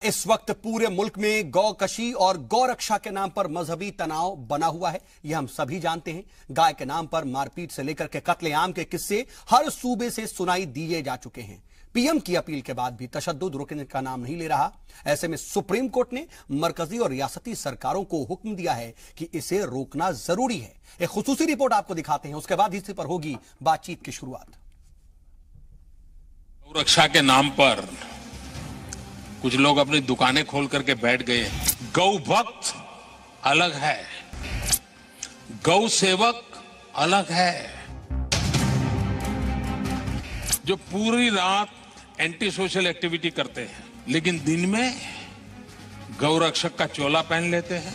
इस वक्त पूरे मुल्क में गौकशी और गौरक्षा के नाम पर मजहबी तनाव बना हुआ है। यह हम सभी जानते हैं। गाय के नाम पर मारपीट से लेकर के कत्लेआम के किस्से हर सूबे से सुनाई दिए जा चुके हैं। पीएम की अपील के बाद भी तशद्दुद रुकने का नाम नहीं ले रहा। ऐसे में सुप्रीम कोर्ट ने मरकजी और रियासती सरकारों को हुक्म दिया है कि इसे रोकना जरूरी है। एक खुसूसी रिपोर्ट आपको दिखाते हैं, उसके बाद इसी पर होगी बातचीत की शुरुआत। गौरक्षा के नाम पर कुछ लोग अपनी दुकानें खोल करके बैठ गए। गौ भक्त अलग है, गौ सेवक अलग है। जो पूरी रात एंटी सोशल एक्टिविटी करते हैं लेकिन दिन में गौरक्षक का चोला पहन लेते हैं।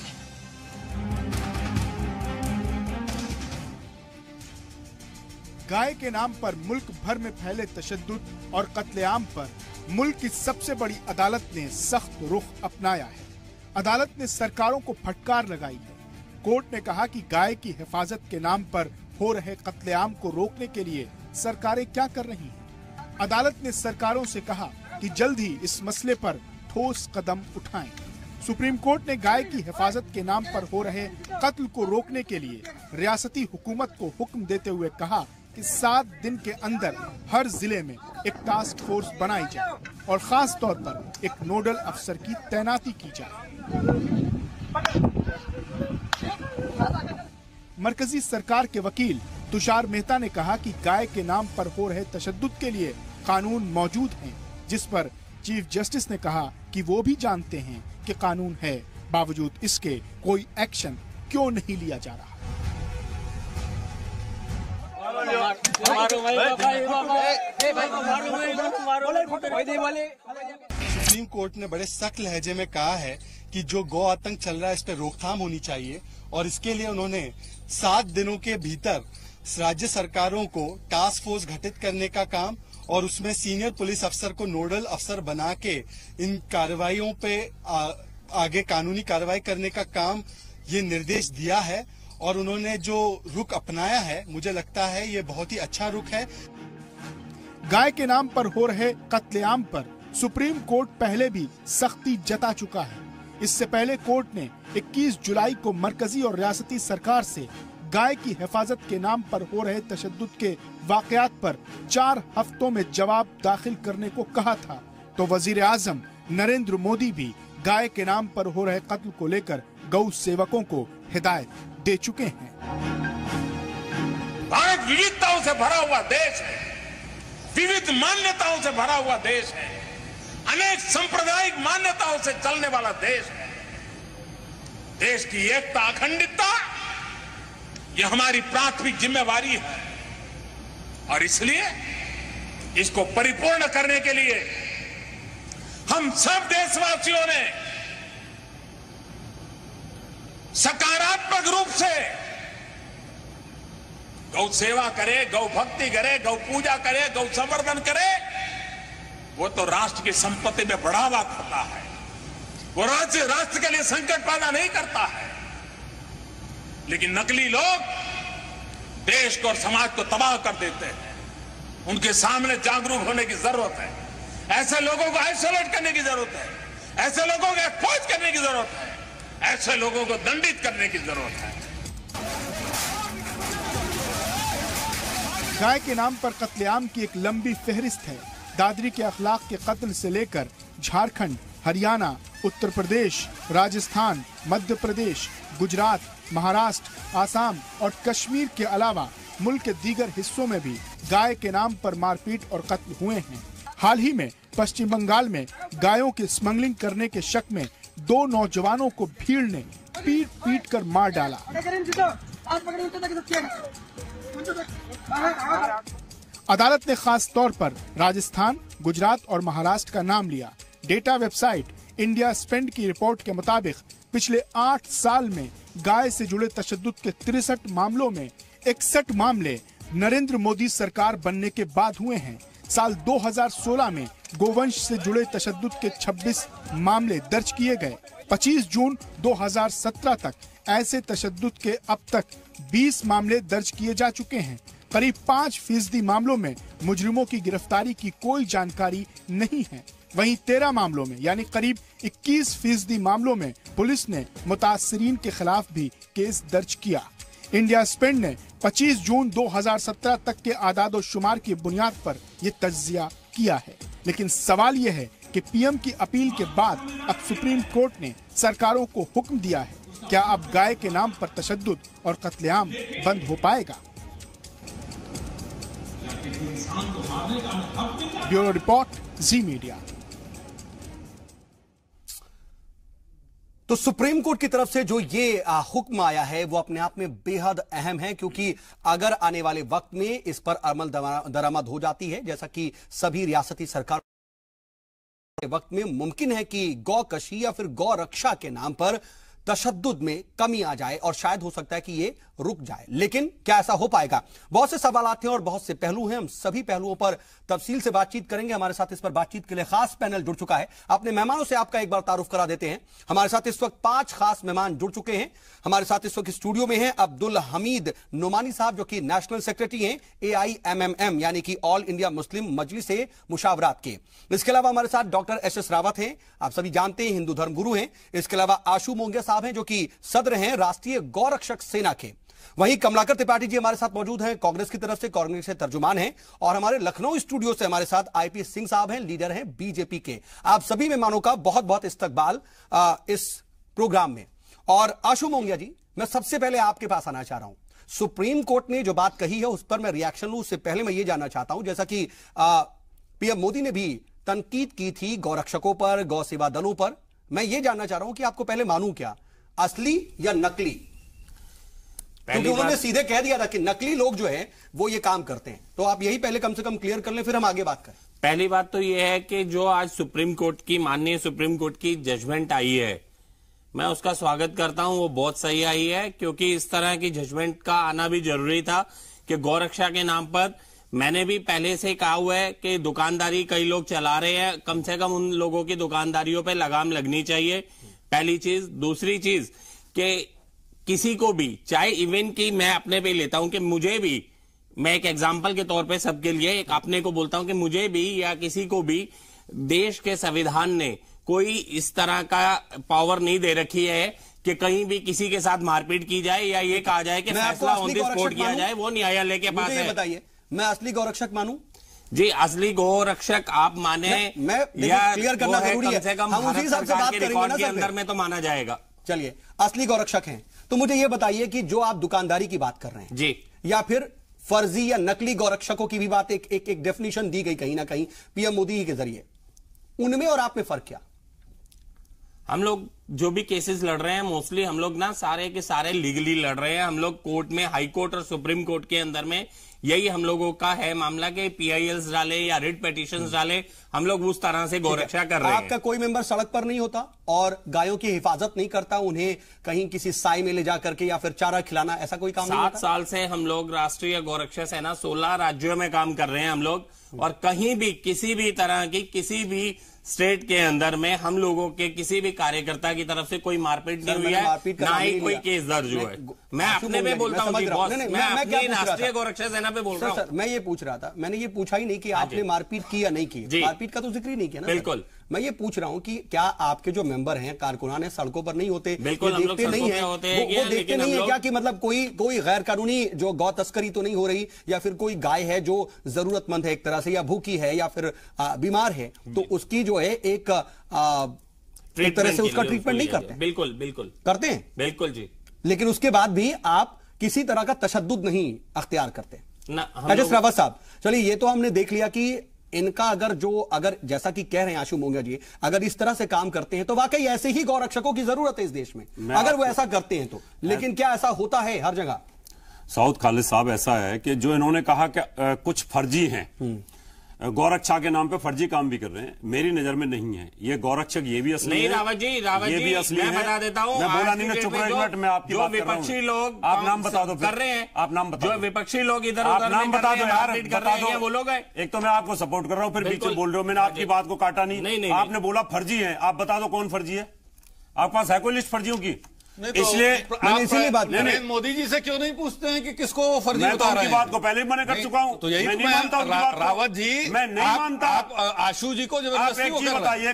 गाय के नाम पर मुल्क भर में फैले तशद्दुद और कत्लेआम पर मुल्क की सबसे बड़ी अदालत ने सख्त रुख अपनाया है। अदालत ने सरकारों को फटकार लगाई है। कोर्ट ने कहा कि गाय की हिफाजत के नाम पर हो रहे कत्लेआम को रोकने के लिए सरकारें क्या कर रही हैं। अदालत ने सरकारों से कहा कि जल्द ही इस मसले पर ठोस कदम उठाएं। सुप्रीम कोर्ट ने गाय की हिफाजत के नाम पर हो रहे कत्ल को रोकने के लिए रियासती हुकूमत को हुक्म देते हुए कहा कि 7 दिन के अंदर हर जिले में एक टास्क फोर्स बनाई जाए और खास तौर पर एक नोडल अफसर की तैनाती की जाए। मरकजी सरकार के वकील तुषार मेहता ने कहा कि गाय के नाम पर हो रहे तशद्दुद के लिए कानून मौजूद हैं, जिस पर चीफ जस्टिस ने कहा कि वो भी जानते हैं कि कानून है, बावजूद इसके कोई एक्शन क्यों नहीं लिया जा रहा। सुप्रीम कोर्ट ने बड़े सख्त लहजे में कहा है कि जो गौ आतंक चल रहा है इस पर रोकथाम होनी चाहिए और इसके लिए उन्होंने 7 दिनों के भीतर राज्य सरकारों को टास्क फोर्स गठित करने का काम और उसमें सीनियर पुलिस अफसर को नोडल अफसर बना के इन कार्रवाइयों पे आगे कानूनी कार्रवाई करने का काम ये निर्देश दिया है। और उन्होंने जो रुख अपनाया है मुझे लगता है ये बहुत ही अच्छा रुख है। गाय के नाम पर हो रहे कत्लेआम पर सुप्रीम कोर्ट पहले भी सख्ती जता चुका है। इससे पहले कोर्ट ने 21 जुलाई को मरकजी और रियासती सरकार से गाय की हिफाजत के नाम पर हो रहे तशद्दुद के वाकयात पर 4 हफ्तों में जवाब दाखिल करने को कहा था। तो वजीर आजम नरेंद्र मोदी भी गाय के नाम पर हो रहे कत्ल को लेकर गौ सेवकों को हिदायत दे चुके हैं। भारत विविधताओं से भरा हुआ देश है, विविध मान्यताओं से भरा हुआ देश है, अनेक सांप्रदायिक मान्यताओं से चलने वाला देश है। देश की एकता अखंडितता यह हमारी प्राथमिक जिम्मेवारी है और इसलिए इसको परिपूर्ण करने के लिए हम सब देशवासियों ने सकारात्मक रूप से गौ सेवा करे, गौ भक्ति करे, गौ पूजा करे, गौ संवर्धन करे। वो तो राष्ट्र की संपत्ति में बढ़ावा करता है, वो राष्ट्र के लिए संकट पैदा नहीं करता है। लेकिन नकली लोग देश को और समाज को तबाह कर देते हैं। उनके सामने जागरूक होने की जरूरत है। ऐसे लोगों को आइसोलेट करने की जरूरत है, ऐसे लोगों को एक्सपोज करने की जरूरत है, ऐसे लोगों को दंडित करने की जरूरत है। गाय के नाम पर कत्लेआम की एक लंबी फहरिस्त है। दादरी के अखलाक के कत्ल से लेकर झारखंड, हरियाणा, उत्तर प्रदेश, राजस्थान, मध्य प्रदेश, गुजरात, महाराष्ट्र, आसाम और कश्मीर के अलावा मुल्क के दीगर हिस्सों में भी गाय के नाम पर मारपीट और कत्ल हुए हैं। हाल ही में पश्चिम बंगाल में गायों की स्मगलिंग करने के शक में 2 नौजवानों को भीड़ ने पीट पीट कर मार डाला। अदालत ने खास तौर पर राजस्थान, गुजरात और महाराष्ट्र का नाम लिया। डेटा वेबसाइट इंडिया स्पेंड की रिपोर्ट के मुताबिक पिछले 8 साल में गाय से जुड़े तशद्दुद के 63 मामलों में 61 मामले नरेंद्र मोदी सरकार बनने के बाद हुए हैं। साल 2016 में गोवंश से जुड़े तशद्दुद के 26 मामले दर्ज किए गए। 25 जून 2017 तक ऐसे तशद्दुद के अब तक 20 मामले दर्ज किए जा चुके हैं। करीब 5% मामलों में मुजरिमों की गिरफ्तारी की कोई जानकारी नहीं है। वहीं 13 मामलों में यानी करीब 21% मामलों में पुलिस ने मुतासरीन के खिलाफ भी केस दर्ज किया। इंडिया स्पेंड ने 25 जून 2017 तक के आदाद शुमार की बुनियाद पर यह तज्जिया किया है, लेकिन सवाल यह है कि पीएम की अपील के बाद अब सुप्रीम कोर्ट ने सरकारों को हुक्म दिया है, क्या अब गाय के नाम पर तशद्दुद और कत्लेआम बंद हो पाएगा? ब्यूरो रिपोर्ट, जी मीडिया। तो सुप्रीम कोर्ट की तरफ से जो ये हुक्म आया है वो अपने आप में बेहद अहम है, क्योंकि अगर आने वाले वक्त में इस पर अमल दरामद हो जाती है, जैसा कि सभी रियासती सरकार वक्त में मुमकिन है कि गौ कशी या फिर गौ रक्षा के नाम पर तशद्दुद में कमी आ जाए और शायद हो सकता है कि ये रुक जाए। लेकिन क्या ऐसा हो पाएगा? बहुत से सवाल आते हैं और बहुत से पहलू हैं। हम सभी पहलुओं पर तफसील से बातचीत करेंगे। हमारे साथ इस पर बातचीत के लिए खास पैनल जुड़ चुका है। अपने मेहमानों से आपका एक बार तारुफ करा देते हैं। हमारे साथ इस वक्त 5 खास मेहमान जुड़ चुके हैं। हमारे साथ इस वक्त स्टूडियो में हैं अब्दुल हमीद नोमानी साहब, जो कि नेशनल सेक्रेटरी हैं AIMMM यानी कि ऑल इंडिया मुस्लिम मजलिस मुशावरात के। इसके अलावा हमारे साथ डॉक्टर SS रावत हैं, आप सभी जानते हैं हिंदू धर्म गुरु हैं। इसके अलावा आशु मोंगिया साहब हैं, जो कि सदर हैं राष्ट्रीय गौरक्षक सेना के। वहीं कमलाकर त्रिपाठी जी हमारे साथ मौजूद हैं, कांग्रेस की तरफ से, कांग्रेस के तर्जुमान हैं। और हमारे लखनऊ स्टूडियो से हमारे साथ IPS सिंह साहब हैं, लीडर हैं BJP के। आप सभी मेहमानों का बहुत बहुत इस्तकबाल इस प्रोग्राम में। और आशु मोंगिया जी, मैं सबसे पहले आपके पास आना चाह रहा हूं। सुप्रीम कोर्ट ने जो बात कही है उस पर मैं रिएक्शन लूं, उससे पहले मैं ये जानना चाहता हूं, जैसा कि PM मोदी ने भी तनकीद की थी गौरक्षकों पर, गौ सेवा दलों पर। मैं ये जानना चाह रहा हूं कि आपको पहले मानूं क्या, असली या नकली? क्योंकि उन्होंने सीधे कह दिया था कि नकली लोग जो हैं वो ये काम करते हैं। तो आप यही पहले कम से कम क्लियर कर लें, फिर हम आगे बात करें। पहली बात तो ये है कि जो आज सुप्रीम कोर्ट की, माननीय सुप्रीम कोर्ट की जजमेंट आई है, मैं उसका स्वागत करता हूं। वो बहुत सही आई है, क्योंकि इस तरह की जजमेंट का आना भी जरूरी था कि गौरक्षा के नाम पर, मैंने भी पहले से कहा हुआ है कि दुकानदारी कई लोग चला रहे हैं, कम से कम उन लोगों की दुकानदारियों पे लगाम लगनी चाहिए, पहली चीज। दूसरी चीज कि किसी को भी, चाहे इवन की मैं अपने पे लेता हूं कि मुझे भी, मैं एक एग्जांपल के तौर पे सबके लिए एक अपने को बोलता हूं कि मुझे भी या किसी को भी देश के संविधान ने कोई इस तरह का पावर नहीं दे रखी है कि कहीं भी किसी के साथ मारपीट की जाए या ये कहा जाए कि फैसला ऑन द स्पॉट किया जाए, वो न्यायालय के पास है। बताइए, मैं असली गौरक्षक मानूं? जी, असली गौरक्षक आप माने मैं क्लियर करना जरूरी है, हम उसी हिसाब से बात करेंगे ना, के अंदर में तो माना जाएगा। चलिए, असली गौरक्षक हैं तो मुझे यह बताइए कि जो आप दुकानदारी की बात कर रहे हैं जी, या फिर फर्जी या नकली गौरक्षकों की भी बात एक डेफिनेशन दी गई कहीं ना कहीं PM मोदी के जरिए, उनमें और आप में फर्क क्या? हम लोग जो भी केसेस लड़ रहे हैं मोस्टली हम लोग ना सारे के सारे लीगली लड़ रहे हैं। हम लोग कोर्ट में, हाई कोर्ट और सुप्रीम कोर्ट के अंदर में यही हम लोगों का है मामला कि PILs डाले या रिट पिटीशंस डाले, हम लोग उस तरह से गौरक्षा कर रहे हैं। आपका कोई मेंबर सड़क पर नहीं होता और गायों की हिफाजत नहीं करता, उन्हें कहीं किसी साई में ले जाकर के या फिर चारा खिलाना, ऐसा कोई काम नहीं होता? 7 साल से हम लोग राष्ट्रीय गौरक्षा सेना 16 राज्यों में काम कर रहे हैं हम लोग, और कहीं भी किसी भी तरह की किसी भी स्टेट के अंदर में हम लोगों के किसी भी कार्यकर्ता की तरफ से कोई मारपीट नहीं हुई है, ना ही कोई केस दर्ज हुआ है। मैं अपने पे बोलता हूँ, मैं अपनी राष्ट्रीय गौरक्षा सेना पे बोल रहा हूँ। मैं ये पूछ रहा था, मैंने ये पूछा ही नहीं कि आपने मारपीट की या नहीं की, मारपीट का तो जिक्र ही नहीं किया ना। बिल्कुल, मैं ये पूछ रहा हूं कि क्या आपके जो मेंबर हैं, कारकुनान है, सड़कों पर नहीं होते? बिल्कुल, हम लोग नहीं है, होते हैं, वो देखते नहीं है क्या कि मतलब कोई गैर कानूनी जो गौ तस्करी तो नहीं हो रही, या फिर कोई गाय है जो जरूरतमंद है एक तरह से, या भूखी है, या फिर बीमार है, तो उसकी जो है एक तरह से उसका ट्रीटमेंट नहीं करते? बिल्कुल बिल्कुल करते हैं, बिल्कुल जी। लेकिन उसके बाद भी आप किसी तरह का तशद्दुद नहीं अख्तियार करते ना। रावत साहब, चलिए ये तो हमने देख लिया कि इनका अगर जैसा कि कह रहे हैं आशु मोंगिया जी, अगर इस तरह से काम करते हैं तो वाकई ऐसे ही गौरक्षकों की जरूरत है इस देश में, अगर वो ऐसा करते हैं तो। लेकिन क्या ऐसा होता है हर जगह? साउद खालिद साहब, ऐसा है कि जो इन्होंने कहा कि कुछ फर्जी हैं, गौरक्षा के नाम पे फर्जी काम भी कर रहे हैं, मेरी नजर में नहीं है। ये गौरक्षक ये भी असली नहीं, है, रावत जी ये भी असली है। मैं बता देता हूं, मैं बोला नहीं, चुप रहो एक मिनट, मैं आपकी बात कर रहा हूं। विपक्षी लोग आप नाम बता दो, कर रहे हैं, आप नाम बता दो, जो विपक्षी लोग इधर आप नाम बता दो यार, बता दो, वो लोग हैं। एक तो मैं आपको सपोर्ट कर रहा हूं, फिर बीच में बोल रहे हो, मैंने आपकी बात को काटा नहीं। आपने बोला फर्जी है, आप बता दो कौन फर्जी है, आपके पास है कोई लिस्ट फर्जियों की? इसलिए इसीलिए बात नरेंद्र मोदी जी से क्यों नहीं पूछते हैं कि किसको वो फर्जी मैं तो बता रहे उनकी हैं? बात को पहले ही मना कर चुका हूं। तो यही मैं नहीं मानता उनकी बात को। रावत जी, मैं नहीं मानता। आप आशु जी को आप जबरदस्ती एक वो चीज कर रहे हैं। बताइए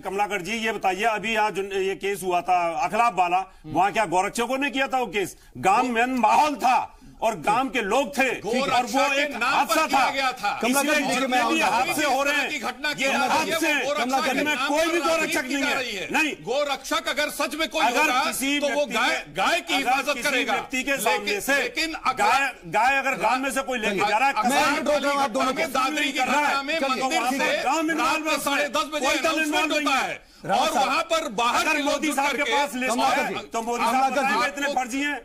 कमलाकर जी, ये बताइए अभी यहाँ जो ये केस हुआ था अखलाफ वाला, वहां क्या गोरक्षकों ने किया था वो केस? गांव में माहौल था और गांव के लोग थे और वो एक हादसा था। कमलाकर जी, जितने भी हादसे हो रहे हैं घटना ये हादसे में कोई भी गोरक्षक नहीं है। नहीं, गोरक्षक अगर सच में कोई अगर होगा किसी तो वो गाय की हिफाजत करेगा। व्यक्ति के सामने से लेकिन गाय अगर गांव में से कोई लेके जा रहा है, दादरी की घटना में मंदिर से रात में 10:30 बजे अनाउंसमेंट होता है और वहां पर बाहर मोदी साहब के पास लिस्ट है तो मोदी साहब इतने फर्जी हैं।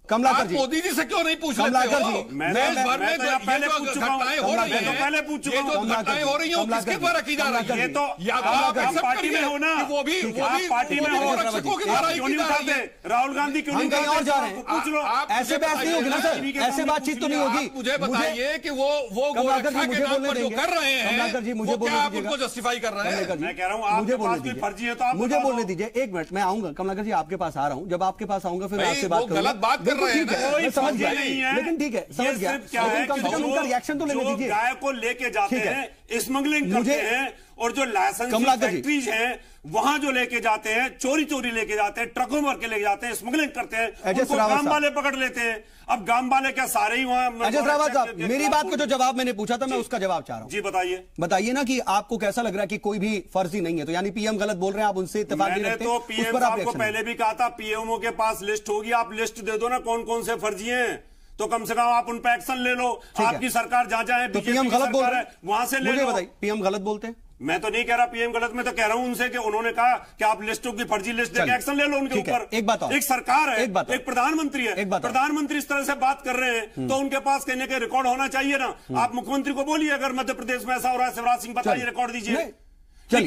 कमलाकर जी, मोदी जी से क्यों नहीं पूछ कमलाकर जी, देश भर में पहले पूछ चुका हूं, घटनाएं हो रही हैं, पहले पूछ चुका हूं, घटनाएं हो रही हैं, वो किसके द्वारा की जा रही है? तो या तो आप पार्टी में हो ना, वो भी पार्टी में हो, रक्षकों के द्वारा क्यों नहीं उठाते? राहुल गांधी क्यों नहीं कहीं और जा रहे हैं? पूछ लो। ऐसे बात नहीं होगी ना सर, ऐसे बातचीत तो नहीं होगी। मुझे बताइए कि वो गोरक्षा के नाम पर जो कर रहे हैं, कमलाकर जी मुझे क्या आप उनको जस्टिफाई कर रहे हैं? मैं कह रहा हूँ आपके पास कोई फर्जी है तो आप मुझे बोलने दीजिए। एक मिनट, मैं आऊंगा कमलाकर जी, आपके पास आ रहा हूँ। जब आपके पास आऊंगा फिर मैं आपसे बात करूंगा। गलत बात कर रहे हैं, समझ गया, नहीं है, लेकिन ठीक है, समझ गया। क्या है कम से कम उनका रिएक्शन तो लेने दीजिए। गाय को लेके जाते हैं, स्मगलिंग करते हैं और जो लाइसेंस फैक्ट्रीज हैं वहां जो लेके जाते हैं, चोरी लेके जाते हैं, ट्रकों भर के लेके जाते हैं, स्मगलिंग करते हैं, उनको गांव वाले पकड़ लेते हैं। अब गांव वाले क्या सारे ही वहां? अजय रावत साहब, मेरी बात को जो जवाब मैंने पूछा था मैं उसका जवाब चाह रहा हूं। जी बताइए। बताइए ना कि आपको कैसा लग रहा है कि कोई भी फर्जी नहीं है, तो यानी पीएम गलत बोल रहे हैं, आप उनसे इत्तेफाक नहीं रखते? तो पीएम साहब को पहले भी कहा था पीएमओ के पास लिस्ट होगी, आप लिस्ट दे दो ना कौन कौन से फर्जी हैं, तो कम से कम आप उन पर एक्शन ले लो। आपकी सरकार जहां जहां तो पीएम गलत बोल रहे हैं, वहां से ले लो। बताइए, पीएम गलत बोलते हैं? मैं तो नहीं कह रहा पीएम गलत, मैं तो कह रहा हूं उनसे कि उन्होंने कहा कि आप लिस्टों की फर्जी लिस्ट देकर एक्शन ले लो उनके ऊपर। एक बात और, एक सरकार है, एक प्रधानमंत्री है, प्रधानमंत्री इस तरह से बात कर रहे हैं तो उनके पास कहने के रिकॉर्ड होना चाहिए ना। आप मुख्यमंत्री को बोलिए अगर मध्य प्रदेश में ऐसा हो रहा है, शिवराज सिंह बताइए, रिकॉर्ड दीजिए।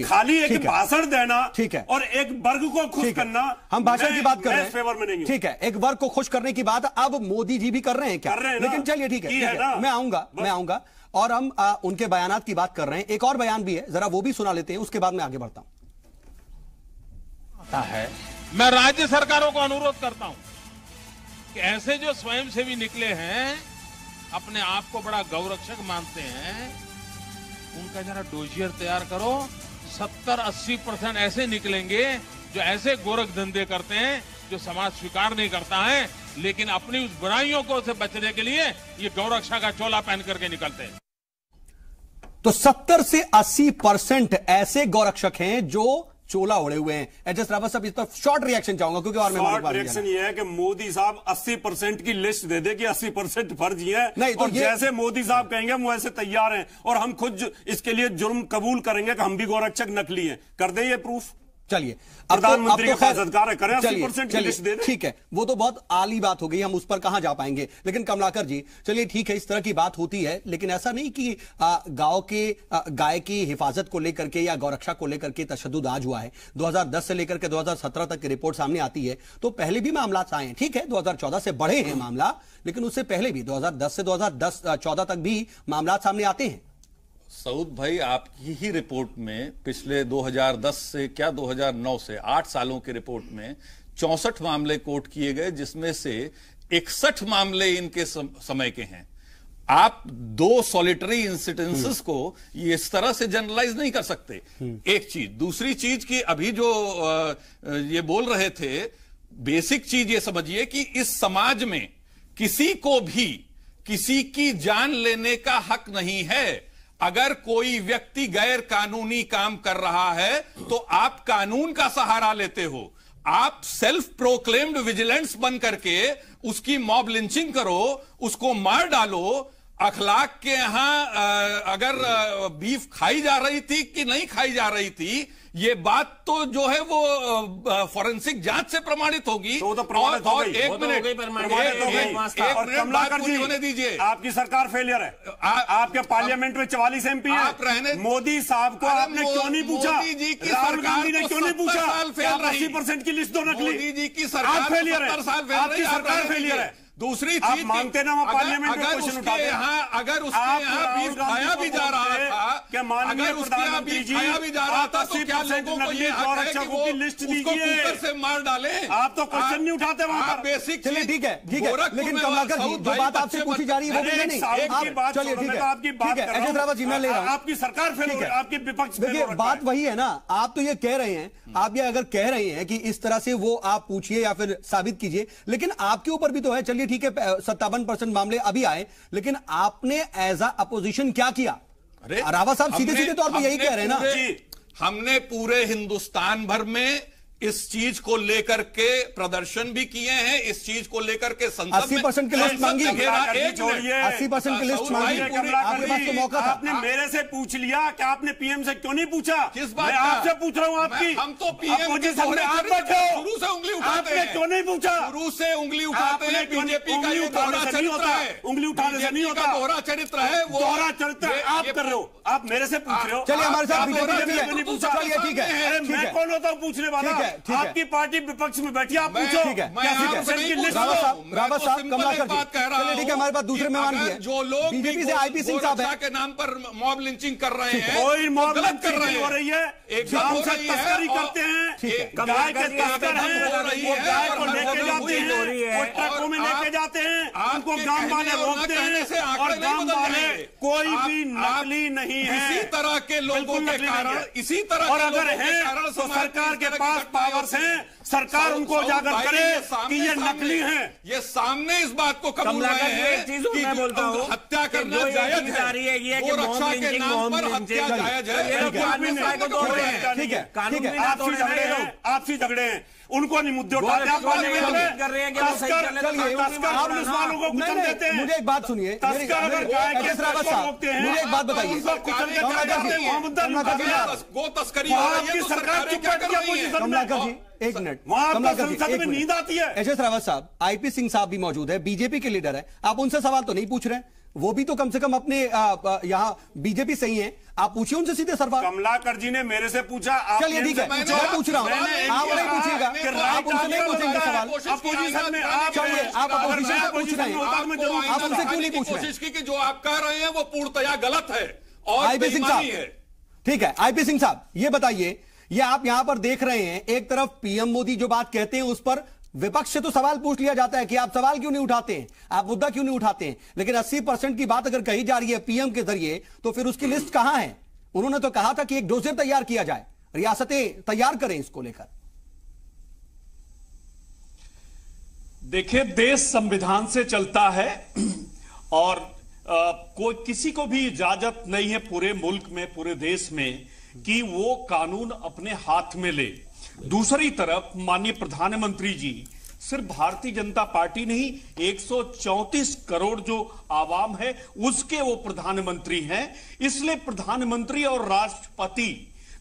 खाली एक भाषण देना ठीक है और एक वर्ग को खुश करना, हम भाषण की बात कर रहे हैं, फेवर में नहीं। ठीक है, एक वर्ग को खुश करने की बात अब मोदी जी भी कर रहे हैं क्या? कर रहे हैं, लेकिन चलिए ठीक है, मैं आऊंगा और हम उनके बयानात की बात कर रहे हैं। एक और बयान भी है, जरा वो भी सुना लेते हैं, उसके बाद मैं आगे बढ़ता हूं। मैं राज्य सरकारों को अनुरोध करता हूं कि ऐसे जो स्वयंसेवी निकले हैं, अपने आप को बड़ा गौरक्षक मानते हैं, उनका जरा डोजियर तैयार करो। 70-80% ऐसे निकलेंगे जो ऐसे गोरख धंधे करते हैं जो समाज स्वीकार नहीं करता है, लेकिन अपनी उस बुराइयों को से बचने के लिए ये गौरक्षा का चोला पहन करके निकलते हैं। तो 70 से 80% ऐसे गौरक्षक हैं जो चोला ओढ़े हुए हैं। एच.एस. रावत साहब, इस पर शॉर्ट रिएक्शन चाहूंगा क्योंकि और शॉर्ट रिएक्शन ये है कि मोदी साहब 80% की लिस्ट दे दे कि 80% फर्जी है, नहीं तो जैसे मोदी साहब कहेंगे हम वैसे तैयार हैं और हम खुद इसके लिए जुर्म कबूल करेंगे कि हम भी गौरक्षक नकली हैं। कर दे ये प्रूफ। चलिए, प्रधानमंत्री का अधिकार है, करें 80% की लिस्ट दे दे। ठीक है, वो तो बहुत आली बात हो गई, हम उस पर कहां जा पाएंगे। लेकिन कमलाकर जी, चलिए ठीक है, इस तरह की बात होती है, लेकिन ऐसा नहीं कि गाय की हिफाजत को लेकर के या गौरक्षा को लेकर के तशद्दुद आज हुआ है। 2010 से लेकर के 2017 तक की रिपोर्ट सामने आती है तो पहले भी मामला आए हैं। ठीक है, 2014 से बढ़े हैं मामला, लेकिन उससे पहले भी 2010 से 2014 तक भी मामला सामने आते हैं। सऊद भाई, आपकी ही रिपोर्ट में पिछले 2010 से क्या 2009 से 8 सालों की रिपोर्ट में 64 मामले कोट किए गए, जिसमें से 61 मामले इनके समय के हैं। आप 2 सॉलिटरी इंसिडेंसेस को इस तरह से जनरलाइज नहीं कर सकते। एक चीज, दूसरी चीज की अभी जो ये बोल रहे थे, बेसिक चीज ये समझिए कि इस समाज में किसी को भी किसी की जान लेने का हक नहीं है। अगर कोई व्यक्ति गैर कानूनी काम कर रहा है तो आप कानून का सहारा लेते हो। आप सेल्फ प्रोक्लेम्ड विजिलेंस बन करके उसकी मॉब लिंचिंग करो, उसको मार डालो। अखलाक के यहां अगर बीफ खाई जा रही थी कि नहीं खाई जा रही थी, ये बात तो जो है वो फॉरेंसिक जांच से प्रमाणित होगी। तो प्रमाणित हो गई। एक मिनट कमलाकर जी होने दीजिए। आपकी सरकार फेलियर है। आपके पार्लियामेंट में 44 MP हैं। मोदी साहब को आपने क्यों नहीं पूछा? मोदी जी की राहुल गांधी ने सरकार क्यों नहीं पूछा? 70 साल फेल रही। 80% की लिस्ट दो नकली। मोदी जी की सरकार फेलियर है। 70 साल फेल रही। आपकी सरकार फेलियर है। दूसरी आप चीज मानते ना वहाँ पार्लियामेंट में क्वेश्चन उठाते हैं। अगर उसके यहाँ बीफ खाया भी जा रहा था, क्या माननीय प्रधानमंत्री जी खाया भी जा रहा था, तो क्या लोगों को ये हक है कि वो लिस्ट उसको कुकर से मार डाले? आप तो क्वेश्चन नहीं उठाते वहाँ पर। बेसिक चलिए ठीक है, लेकिन कमलाकर जी जो बात आपसे पूछी जा रही है वो भी नहीं। चलिए ठीक है, आपकी बात एचएस रावत जी मैं ले रहा हूँ। आपकी सरकार फेल हो रही है, आपकी विपक्ष फेल हो रहा है। बात वही है ना, आप तो ये कह रहे हैं, आप ये अगर कह रहे हैं कि इस तरह से वो आप पूछिए या फिर साबित कीजिए, लेकिन आपके ऊपर भी तो है। चलिए ठीक है, 57% मामले अभी आए, लेकिन आपने एज अ अपोजिशन क्या किया? रावत साहब सीधे सीधे तौर पर यही कह रहे हैं ना। हमने पूरे हिंदुस्तान भर में इस चीज को लेकर के प्रदर्शन भी किए हैं, इस चीज को लेकर के संसद में 80% की लिस्ट मांगी, 80% की लिस्ट मांगी। आपके पास तो मौका था। आपने मेरे से पूछ लिया कि आपने पीएम से क्यों नहीं पूछा? किस बात? मैं आपसे पूछ रहा हूँ आपकी। हम तो पीएम के सामने आप बैठे हो, शुरू से उंगली उठाते हैं। क्यों नहीं पूछा? शुरू से उंगली उठाते हैं। बीजेपी का ये दोहरा चरित्र है, उंगली उठाने से नहीं होता। दोहरा चरित्र है, वो दोहरा चरित्र आप कर रहे हो। आप मेरे से पूछ रहे हो। चलिए हमारे साथ नहीं पूछा। चलिए ठीक है, मैं कौन होता हूँ पूछने वाला? आपकी पार्टी विपक्ष में बैठी, आप पूछो। ठीक है, रावत साहब कमलाकर जी, चलिए ठीक है, हमारे पास दूसरे मेहमान भी हैं। जो लोग बीजेपी से आईपी सिंह साहब हैं के नाम पर मॉब लिंचिंग कर रहे हैं, कोई मॉब लिंचिंग नहीं हो रही है, गांव से तस्करी करते हैं, गाय के तस्कर हैं, वो गाय को लेके जाते हैं, वो ट्रकों में लेके जाते हैं, उनको गांव वाले रोकते हैं, और गांव वाले कोई भी नकली नहीं है। इसी तरह के लोगों के कारण, इसी तरह और अगर है तो सरकार के पास पावर्स हैं, सरकार उनको उजागर करे कि ये नकली हैं। ये सामने इस बात को कबूल रहे हैं कि मैं बोलता हूँ हत्या करना जायज है, वो रक्षा के नाम पर हत्या जायज है। ठीक है, आपसी झगड़े हैं, उनको नहीं मुद्दे उठाते। आप कर रहे हैं कि आप मुसलमानों को कुचल देते हैं। मुझे एक बात सुनिए, मुझे एक बात बताइए। गो तस्करी आपकी सरकार चुप बैठी, कमलाकर जी एक मिनट, संसद में नींद आती है। एचएस रावत साहब, आईपी सिंह साहब भी मौजूद है, बीजेपी के लीडर है, आप उनसे सवाल तो नहीं पूछ रहे हैं? वो भी तो कम से कम अपने यहाँ बीजेपी से ही है, आप पूछिए उनसे सीधे सवाल। कमलाकर जी ने मेरे से पूछा। चलिए ठीक है, मैं पूछ रहा हूँ, आप नहीं पूछिएगा, आप उनसे नहीं पूछेंगे सवाल। अपोजिशन में आप चलिए, आप अपोजिशन से पूछ रहे हैं, आप उनसे क्यों नहीं पूछ रहे? कोशिश की कि जो आप कह रहे हैं वो पूर्णतया गलत है और आईपी सिंह साहब, ठीक है, आईपी सिंह साहब ये बताइए, ये आप यहां पर देख रहे हैं, एक तरफ पीएम मोदी जो बात कहते हैं उस पर विपक्ष से तो सवाल पूछ लिया जाता है कि आप सवाल क्यों नहीं उठाते हैं, आप मुद्दा क्यों नहीं उठाते हैं, लेकिन 80% की बात अगर कही जा रही है पीएम के जरिए, तो फिर उसकी लिस्ट कहां है? उन्होंने तो कहा था कि एक डोसियर तैयार किया जाए, रियासतें तैयार करें इसको लेकर। देखिए, देश संविधान से चलता है और कोई किसी को भी इजाजत नहीं है पूरे मुल्क में, पूरे देश में, कि वो कानून अपने हाथ में ले। दूसरी तरफ माननीय प्रधानमंत्री जी सिर्फ भारतीय जनता पार्टी नहीं, 134 करोड़ जो आवाम है उसके वो प्रधानमंत्री हैं। इसलिए प्रधानमंत्री और राष्ट्रपति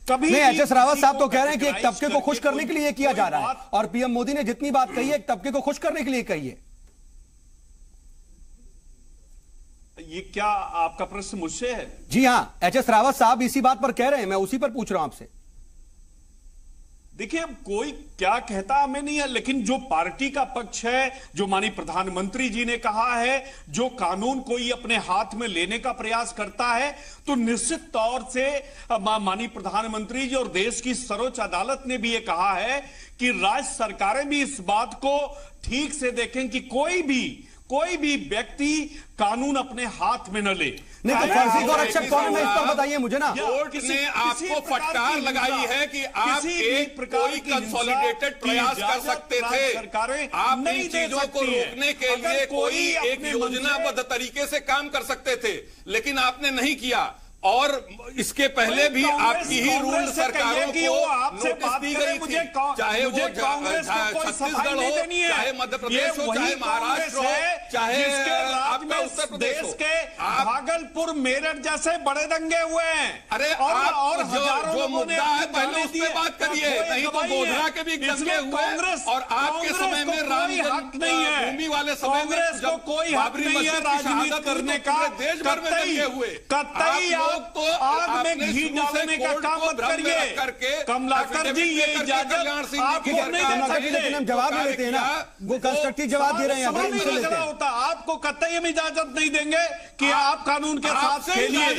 कभी नहीं, एचएस रावत साहब तो कह रहे हैं कि एक तबके को खुश करने के लिए किया जा रहा है, और पीएम मोदी ने जितनी बात कही है एक तबके को खुश करने के लिए कही है। ये क्या आपका प्रश्न मुझसे है? जी हां, एचएस रावत साहब इसी बात पर कह रहे हैं, मैं उसी पर पूछ रहा हूं आपसे। देखिए, कोई क्या कहता हमें नहीं है, लेकिन जो पार्टी का पक्ष है, जो माननीय प्रधानमंत्री जी ने कहा है, जो कानून कोई अपने हाथ में लेने का प्रयास करता है, तो निश्चित तौर से माननीय प्रधानमंत्री जी और देश की सर्वोच्च अदालत ने भी ये कहा है कि राज्य सरकारें भी इस बात को ठीक से देखें कि कोई भी व्यक्ति कानून अपने हाथ में न ले। नहीं तो फर्जी को रक्षक कौन है, इस पर बताइए मुझे ना। कोर्ट ने आपको फटकार लगाई है कि आप एक कोई कंसोलिडेटेड प्रयास कर सकते थे, आप इन चीजों को रोकने के लिए कोई एक योजनाबद्ध तरीके से काम कर सकते थे, लेकिन आपने नहीं किया। और इसके पहले भी आपकी ही रूल सरकारों को नोटिस दी गई थी, चाहे वो छत्तीसगढ़ हो, चाहे मध्य प्रदेश हो, चाहे महाराष्ट्र हो, चाहे आपका उत्तर प्रदेश हो। भागलपुर, मेरठ जैसे बड़े दंगे हुए हैं। अरे और जो मुद्दा है पहले उस पर बात करिए, नहीं तो गोधरा के भी दंगे हुए। और आपके समय में राम जन्मभूमि वाले समय में जब कोई हक नहीं है राजनीति करने का, देश भर में दंगे हुए, कतई तो आग में घी डालने का काम मत करिए कमलाकर जी, ये इजाजत आपको नहीं दे सकते। हम जवाब नहीं लेते हैं ना, वो कंस्ट्रक्टिव जवाब दे रहे हैं। होता आपको कतई हम इजाजत नहीं देंगे कि आप कानून के साथ खेलिए।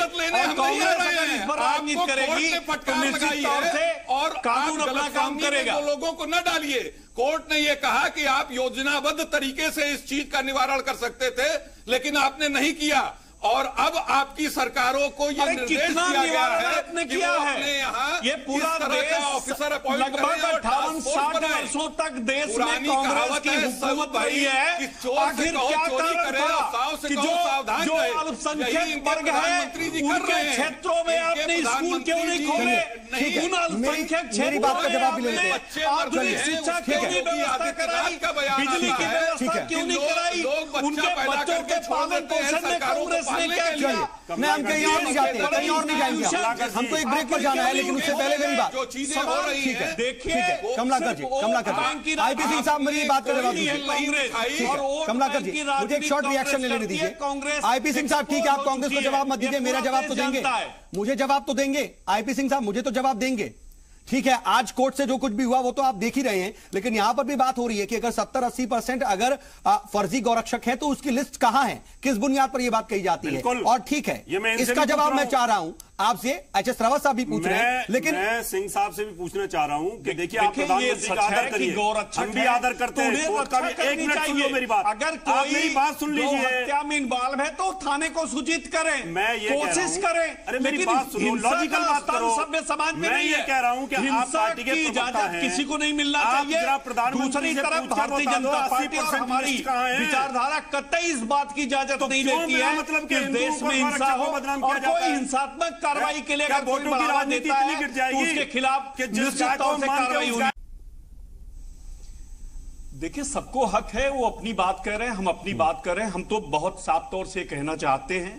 कांग्रेस पर राजनीति करेगी तो निश्चित तौर से और कानून अपना काम करेगा। लोगों को न डालिए। कोर्ट ने यह कहा कि आप योजनाबद्ध तरीके से इस चीज का निवारण कर सकते थे, लेकिन आपने नहीं किया। और अब आपकी सरकारों को यह निर्देश दिया गया है कि वो अपने यहाँ ये पूरा देश ऑफिसर अपॉइंट लगभग 58-60 वर्षों तक देश में कांग्रेस की हुकूमत रही है। आखिर क्या कारण था कि जो अल्पसंख्यक वर्ग है उनके क्षेत्रों में आपने स्कूल क्यों नहीं खोले? उन अल्पसंख्यक क्षेत्रों में आपने आधुनिक शिक्षा क्यों नहीं व्यवस्था कराई? बिजली की व्यवस्था क्यों नहीं कराई? उनके बच्चों के पालन पोषण में कांग्रेस ने क्या किया? मैं हम कहीं और नहीं जाते, कहीं और नहीं जाएंगे। हमको एक ब्रेक पर जाना है, लेकिन उससे पहले मेरी बात, जो चीजें हो रही है, देखिए कमलाकर जी, आईपी सिंह साहब मेरी बात का जवाब दीजिए। कमलाकर जी, मुझे एक शॉर्ट रिएक्शन लेने दीजिए। आईपी सिंह साहब, ठीक है, आप कांग्रेस को जवाब मत दीजिए, मेरा जवाब तो देंगे, मुझे जवाब तो देंगे। आईपी सिंह साहब मुझे तो जवाब देंगे, ठीक है। आज कोर्ट से जो कुछ भी हुआ वो तो आप देख ही रहे हैं, लेकिन यहां पर भी बात हो रही है कि अगर 70-80% अगर फर्जी गौरक्षक है तो उसकी लिस्ट कहां है, किस बुनियाद पर यह बात कही जाती है? और ठीक है, इसका जवाब मैं चाह रहा हूं आपसे। एच.एस. रावत साहब भी पूछ रहे हैं, लेकिन मैं सिंह साहब से भी पूछना चाह रहा हूं कि देखिए, आप प्रधानमंत्री का आदर करिए, हम भी आदर करते हैं। कोर्ट का भी 1 मिनट सुन लो मेरी बात। अगर आप मेरी बात सुन लीजिए। हत्या में इन्वॉल्व है तो थाने को सूचित करें, मैं ये कोशिश करें। अरे मेरी बात सुनो, लॉजिकल बात करो। सभ्य समाज में मैं ये कह रहा हूं कि आप पार्टी के प्रवक्ता हैं, किसी को नहीं मिलना चाहिए। दूसरी तरफ भारतीय जनता पार्टी और हमारी विचारधारा कतई इस बात की इजाजत नहीं देती है मतलब कि देश में हिंसा हो और कोई हिंसात्मक कार्रवाई के लिए वोटों की राजनीति इतनी गिर जाएगी उसके खिलाफ निश्चित तौर से कार्रवाई होगी। देखिए, सबको हक है, वो अपनी बात कह रहे हैं, हम अपनी बात कर रहे हैं। हम तो बहुत साफ तौर से कहना चाहते हैं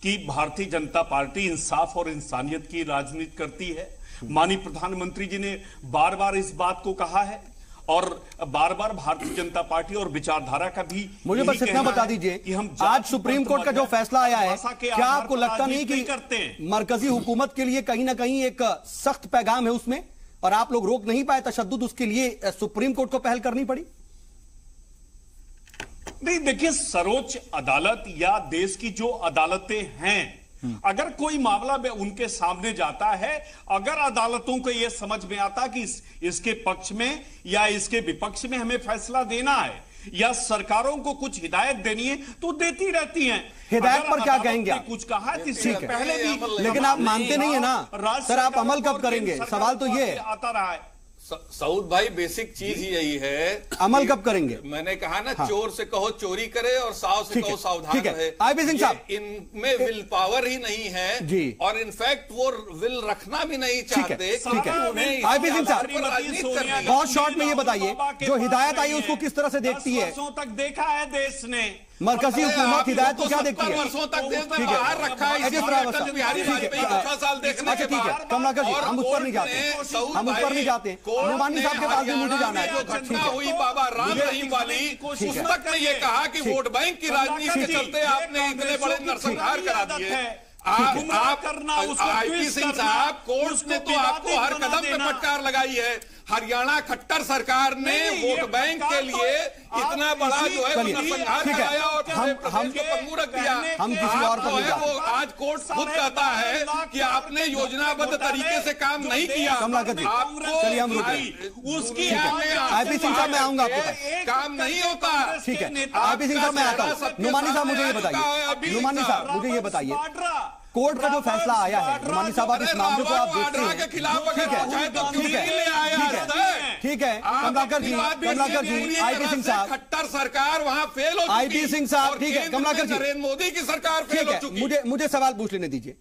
कि भारतीय जनता पार्टी इंसाफ और इंसानियत की राजनीति करती है। माननीय प्रधानमंत्री जी ने बार बार इस बात को कहा है और बार बार भारतीय जनता पार्टी और विचारधारा का भी। मुझे बस इतना बता दीजिए कि हम आज सुप्रीम कोर्ट का जो फैसला आया है, क्या आपको लगता नहीं कि मरकजी हुकूमत के लिए कहीं ना कहीं एक सख्त पैगाम है उसमें, और आप लोग रोक नहीं पाए तशद्दुद, उसके लिए सुप्रीम कोर्ट को पहल करनी पड़ी? नहीं, देखिए, सर्वोच्च अदालत या देश की जो अदालतें हैं, अगर कोई मामला में उनके सामने जाता है, अगर अदालतों को यह समझ में आता कि इसके पक्ष में या इसके विपक्ष में हमें फैसला देना है या सरकारों को कुछ हिदायत देनी है तो देती रहती हैं। हिदायत पर क्या कहेंगे आप? कुछ कहा इससे पहले भी, लेकिन आप मानते नहीं है ना सर, आप अमल कब करेंगे? सवाल तो ये आता रहा है। सऊद भाई, बेसिक चीज ही यही है, अमल कब करेंगे? मैंने कहा ना, चोर से कहो चोरी करे और साव से कहो सावधान रहे। आईपी सिंह साहब, इनमें विल पावर ही नहीं है जी, और इनफैक्ट वो विल रखना भी नहीं चाहते। आईपी सिंह साहब, बहुत शॉर्ट में ये बताइए, जो हिदायत आई उसको किस तरह से देखती है? वर्षों तक देखा है देश ने, मरकजी हुकूमत हिदायत को क्या देखती है? वर्षों तक देश में बाहर रखा है। अच्छा ठीक है, कमलाकर जी, हम उस पर नहीं जाते, हम उस पर नहीं जाते। नुमानी साहब के पास भी मुझे जाना है। जो घटना हुई बाबा राम रहीम वाली, उस वक्त ने ये कहा कि वोट बैंक की राजनीति के चलते आपने इतने बड़े नरसंहार करा दिए। आप करना आईपी सिंह साहब, कोर्ट ने तो आपको हर कदम पे फटकार लगाई है। हरियाणा खट्टर सरकार ने वोट बैंक के लिए इतना बड़ा जो है नरसंहार कराया और हम रख दिया। हम किसी और को नहीं, वो आज कोर्ट खुद कहता है कि आपने योजनाबद्ध तरीके से काम नहीं किया। कमलाकर जी, चलिए हम उसकी आईपी सिंह साहब मैं आऊंगा आपके पास, काम नहीं होता। ठीक है, आईपी सिंह साहब मैं आता हूँ। नुमानी साहब मुझे ये बताइए, नुमानी साहब मुझे ये बताइए, कोर्ट का जो फैसला आया है, नुमानी साहब आप इस मामले को आप देखते हैं, ठीक है, कमलाकर जी, आईपी सिंह साहब, खट्टर सरकार वहां फेल हो चुकी, आईपी सिंह साहब, ठीक है, कमलाकर जी, नरेंद्र मोदी की सरकार फेल हो चुकी। मुझे सवाल पूछ लेने दीजिए।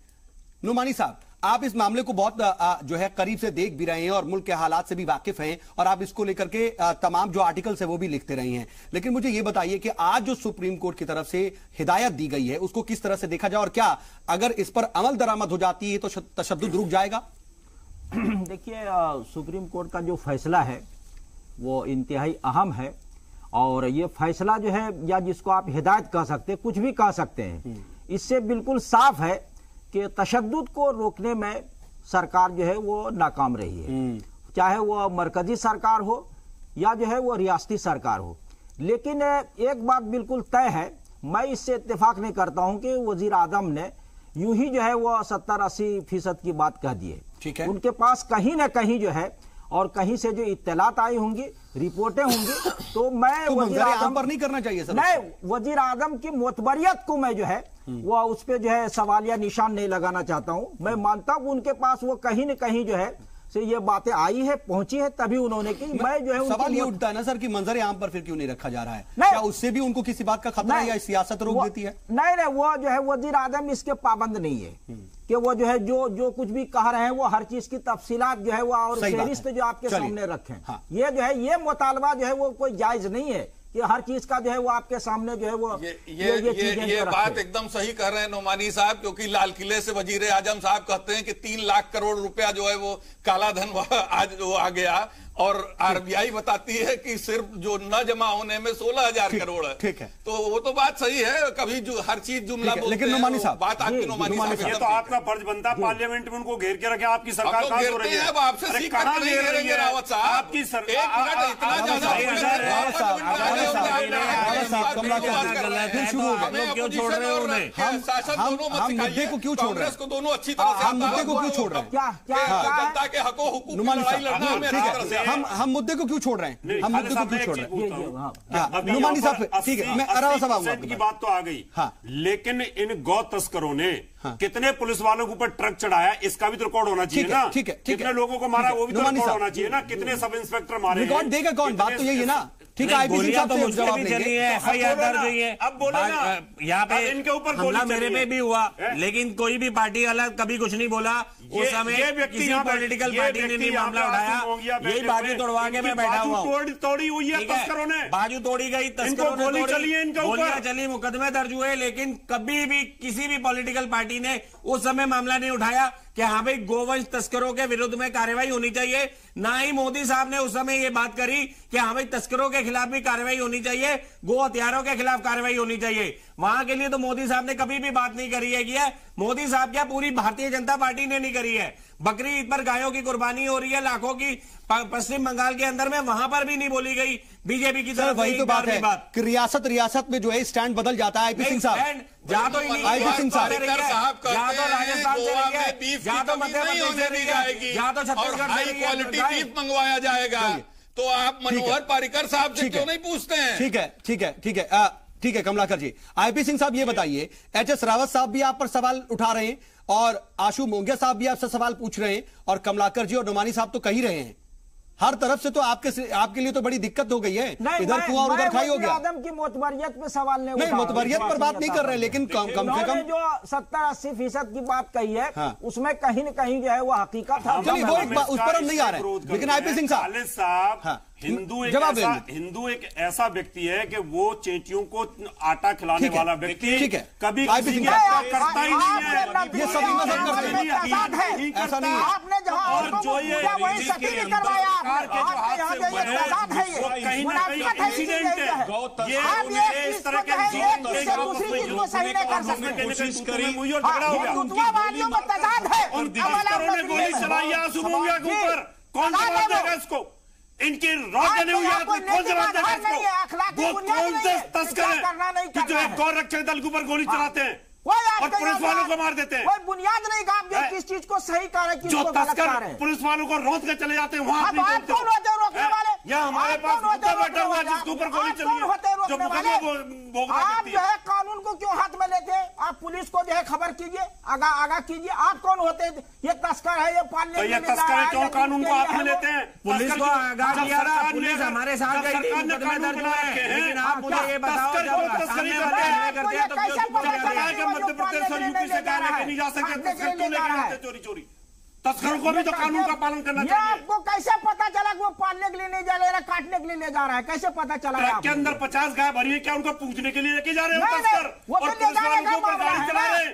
नुमानी साहब, आप इस मामले को बहुत जो है करीब से देख भी रहे हैं और मुल्क के हालात से भी वाकिफ हैं, और आप इसको लेकर के तमाम जो आर्टिकल्स है वो भी लिखते रहे हैं। लेकिन मुझे ये बताइए कि आज जो सुप्रीम कोर्ट की तरफ से हिदायत दी गई है उसको किस तरह से देखा जाए, और क्या अगर इस पर अमल दरामद हो जाती है तो तशद्दुद रुक जाएगा? देखिए, सुप्रीम कोर्ट का जो फैसला है वो इंतहाई अहम है, और ये फैसला जो है, या जिसको आप हिदायत कह सकते हैं, कुछ भी कह सकते हैं, इससे बिल्कुल साफ है कि तशद्दुद को रोकने में सरकार जो है वो नाकाम रही है, चाहे वो मरकजी सरकार हो या जो है वो रियासती सरकार हो। लेकिन एक बात बिल्कुल तय है, मैं इससे इत्तेफाक नहीं करता हूं कि वजीर आजम ने यूं ही जो है वो 70-80% की बात कह दी है। ठीक है, उनके पास कहीं ना कहीं जो है और कहीं से जो इत्तलात आई होंगी, रिपोर्टें होंगी, तो मैं वजीर आजम पर नहीं करना चाहिए सर। मैं वजीर आजम की मोतबरियत को मैं जो है वो उस पे जो है सवालिया निशान नहीं लगाना चाहता हूं। मैं मानता हूं उनके पास वो कहीं न कहीं जो है से ये बातें आई है, पहुंची है, तभी उन्होंने की। मैं जो है सवाल ये उठता है ना सर कि मंजर आम पर फिर क्यों नहीं रखा जा रहा है? क्या उससे भी उनको किसी बात का खतरा है या सियासत रोक देती है? नहीं, वो जो है वजीर आजम इसके पाबंद नहीं है कि वो जो है जो कुछ भी कह रहे हैं वो हर चीज की तफसीलात जो है वो और फेरिस्त जो आपके सामने रखें। हाँ। ये जो है ये मुतालबा जो है वो कोई जायज नहीं है कि हर चीज का जो है वो आपके सामने जो है वो ये बात एकदम सही कर रहे हैं नोमानी साहब, क्योंकि लाल किले से वजीर आजम साहब कहते हैं कि 3 लाख करोड़ रुपया जो है वो काला धन आज वो आ गया, और आरबीआई बताती है कि सिर्फ जो न जमा होने में 16,000 करोड़ है। ठीक है, तो वो तो बात सही है, कभी जो हर चीज जुमला बोलते हैं। लेकिन नोमानी साहब, बात आपकी नोमानी साहब, ये तो आपका फर्ज बनता है पार्लियामेंट में उनको घेर के रखे। आपकी सरकार कहां हो रही है? अब आपसे सीख कर नहीं घेरेंगे रावत साहब। आपकी सरकार क्यों छोड़ रहे हो उन्हें? हम मुद्दे को क्यों छोड़ रहे हैं? को दोनों अच्छी तरह से हम मुद्दे को क्यों छोड़ रहे हैं? जनता के हकों हुकूक की लड़ाई लड़ना में हम मुद्दे को क्यों छोड़ रहे हैं? हम मुद्दे को क्यों छोड़ रहे हैं? नुमानी साहब, ठीक है, मैं अरावा साहब की बात तो आ गई। हाँ। लेकिन इन गौ तस्करों ने कितने पुलिस वालों के ऊपर ट्रक चढ़ाया, इसका भी तो रिकॉर्ड होना चाहिए ना। ठीक है, कितने लोगों को मारा वो भी तो रिकॉर्ड होना चाहिए ना। कितने सब इंस्पेक्टर मारे, रिकॉर्ड देगा कौन? बात तो यही है ना। ठीक है, आईपीसी साहब से जवाब देंगे। एफआईआर दर्ज हुई है, अब बोलो ना, यहाँ पे इनके ऊपर हमला मेरे पे भी हुआ, लेकिन कोई भी पार्टी वाला कभी कुछ नहीं बोला। उस समय किसी पॉलिटिकल पार्टी ने नहीं मामला उठाया। यही बाजू तोड़वा के मैं बैठा हुआ हूँ। तोड़ी हुई है तस्करों ने, बाजू तोड़ी गई, तस्करों ने गोलियां चली, मुकदमे दर्ज हुए, लेकिन कभी भी किसी भी पॉलिटिकल पार्टी ने उस समय मामला नहीं उठाया कि हाँ भाई गोवंश तस्करों के विरुद्ध में कार्रवाई होनी चाहिए। ना ही मोदी साहब ने उस समय ये बात करी कि हाँ भाई तस्करों के खिलाफ भी कार्रवाई होनी चाहिए, गो हत्यारों के खिलाफ कार्रवाई होनी चाहिए। वहां के लिए तो मोदी साहब ने कभी भी बात नहीं करी है कि मोदी साहब क्या पूरी भारतीय जनता पार्टी ने नहीं करी है। बकरी ईद पर गायों की कुर्बानी हो रही है लाखों की पश्चिम बंगाल के अंदर में, वहां पर भी नहीं बोली गई बीजेपी की तरफ। वही तो बात है कि रियासत में जो है स्टैंड बदल जाता है। आईपी सिंह साहब, जहां तो आईपी सिंह साहब, जहां तो राजस्थान से रही है, जहां तो मध्य प्रदेश से रही है, जहां तो छत्तीसगढ़ से रही है, क्वालिटी बीफ मंगवाया जाएगा। तो आप मनोहर पर्रिकर साहब से क्यों नहीं पूछते हैं? ठीक है कमलाकर जी। आईपी सिंह साहब ये बताइए, एचएस रावत साहब भी आप पर सवाल उठा रहे हैं और आशु मोंगिया साहब भी आपसे सवाल पूछ रहे हैं और कमलाकर जी और नोमानी साहब तो कह ही रहे हैं। हर तरफ से तो आपके लिए तो बड़ी दिक्कत हो गई है। इधर कुआं और उधर खाई हो गया। आदम की मोतबरियत पे सवाल नहीं, मोतबरियत पर बात नहीं कर रहे, लेकिन कम से कम जो 70-80% की बात कही है, उसमें कहीं न कहीं जो है वो हकीकत है। चलिए वो उस पर हम नहीं आ रहे हैं, लेकिन आईपी सिंह साहब हिंदू एक ऐसा व्यक्ति है कि वो चेंटियों को आटा खिलाने वाला व्यक्ति कभी करता ही नहीं है। ये सभी मजहब करते हैं, ऐसा नहीं है। आपने जहां और जो ये कहीं ना कहीं इंसिडेंट है, ये इस तरह के गोली चलाई आंसू मोंगिया के ऊपर, कौन जवाब देगा इसको? इनकी रॉक नहीं हुई आदमी कौन जवाब देगा इसको? वो कौन से तस्कर है कि जो एक गौरक्षक दल के ऊपर गोली चलाते हैं और पुलिस वालों को मार देते हैं? कोई बुनियाद नहीं कहा किस चीज को सही कह रहे, जो तस्कर पुलिस वालों को रोक के चले जाते हैं वहां रोकने वाले या हमारे पास मुद्दा बैठा हुआ जिसके ऊपर गोली चली है, जो मुकदमा आप जो है कानून को क्यों हाथ में लेते हैं? आप पुलिस को जो है खबर कीजिए, आगा कीजिए। आप कौन होते हैं? ये तस्कर है, ये पालने ये तस्कर है, क्यों कानून को हाथ में लेते हैं? पुलिस को आगा किया था, पुलिस हमारे साथ गई थी, मुकदमे दर्ज हुए, लेकिन आप मुझे ये बताओ जब सामने वाले हमले करते हैं तो क्यों मध्य प्रदेश और यूपी से कहा लेके नहीं जा सकते, तस्कर क्यों लेके आते चोरी? तस्करों को भी तो कानून का पालन करना चाहिए। आपको कैसे पता चला कि वो पालने के लिए नहीं जा रहा, काटने के लिए ले जा रहा है? कैसे पता चला? ट्रक के अंदर 50 गाय भरी है, क्या उनको पूजने के लिए लेके जा रहे हो तस्कर? और पुलिस वालों के ऊपर गाड़ी चला रहे हैं,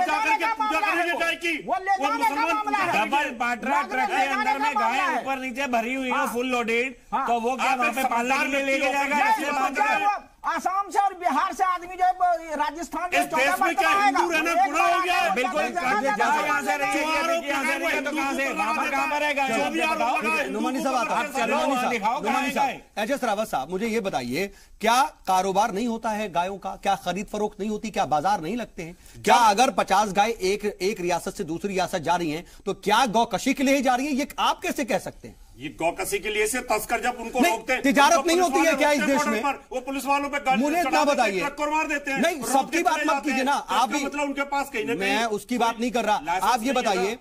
जाकर के पूजा करेंगे गाय की। वो मुसलमान डबल पाटरा ट्रक के अंदर में गाय ऊपर नीचे भरी हुई है फुल लोडेड, तो वो क्या वहाँ पे पालने के लिए लेके जाएगा? आसाम से और बिहार से आदमी जो है राजस्थान इस देश में क्या हिंदू रहना बुरा हो गया है? बिल्कुल नुमानी साहब, एचएस रावत साहब, मुझे ये बताइए, क्या कारोबार नहीं होता है गायों का? क्या खरीद फरोख्त नहीं होती? क्या बाजार नहीं लगते हैं? क्या अगर 50 गाय एक रियासत से दूसरी रियासत जा रही हैं तो क्या गौकशी के लिए जा रही है? ये आप कैसे कह सकते हैं? ये गौकशी के लिए से तस्कर जब उनको रोकते हैं, तिजारत नहीं होती है क्या इस देश में? वो पुलिस वालों पे मुझे इतना बताइए, ट्रक को मार देते हैं। नहीं, सबकी बात मत कीजिए ना आप भी, मतलब उनके पास कहीं ना कहीं मैं उसकी बात नहीं कर रहा। आप ये बताइए,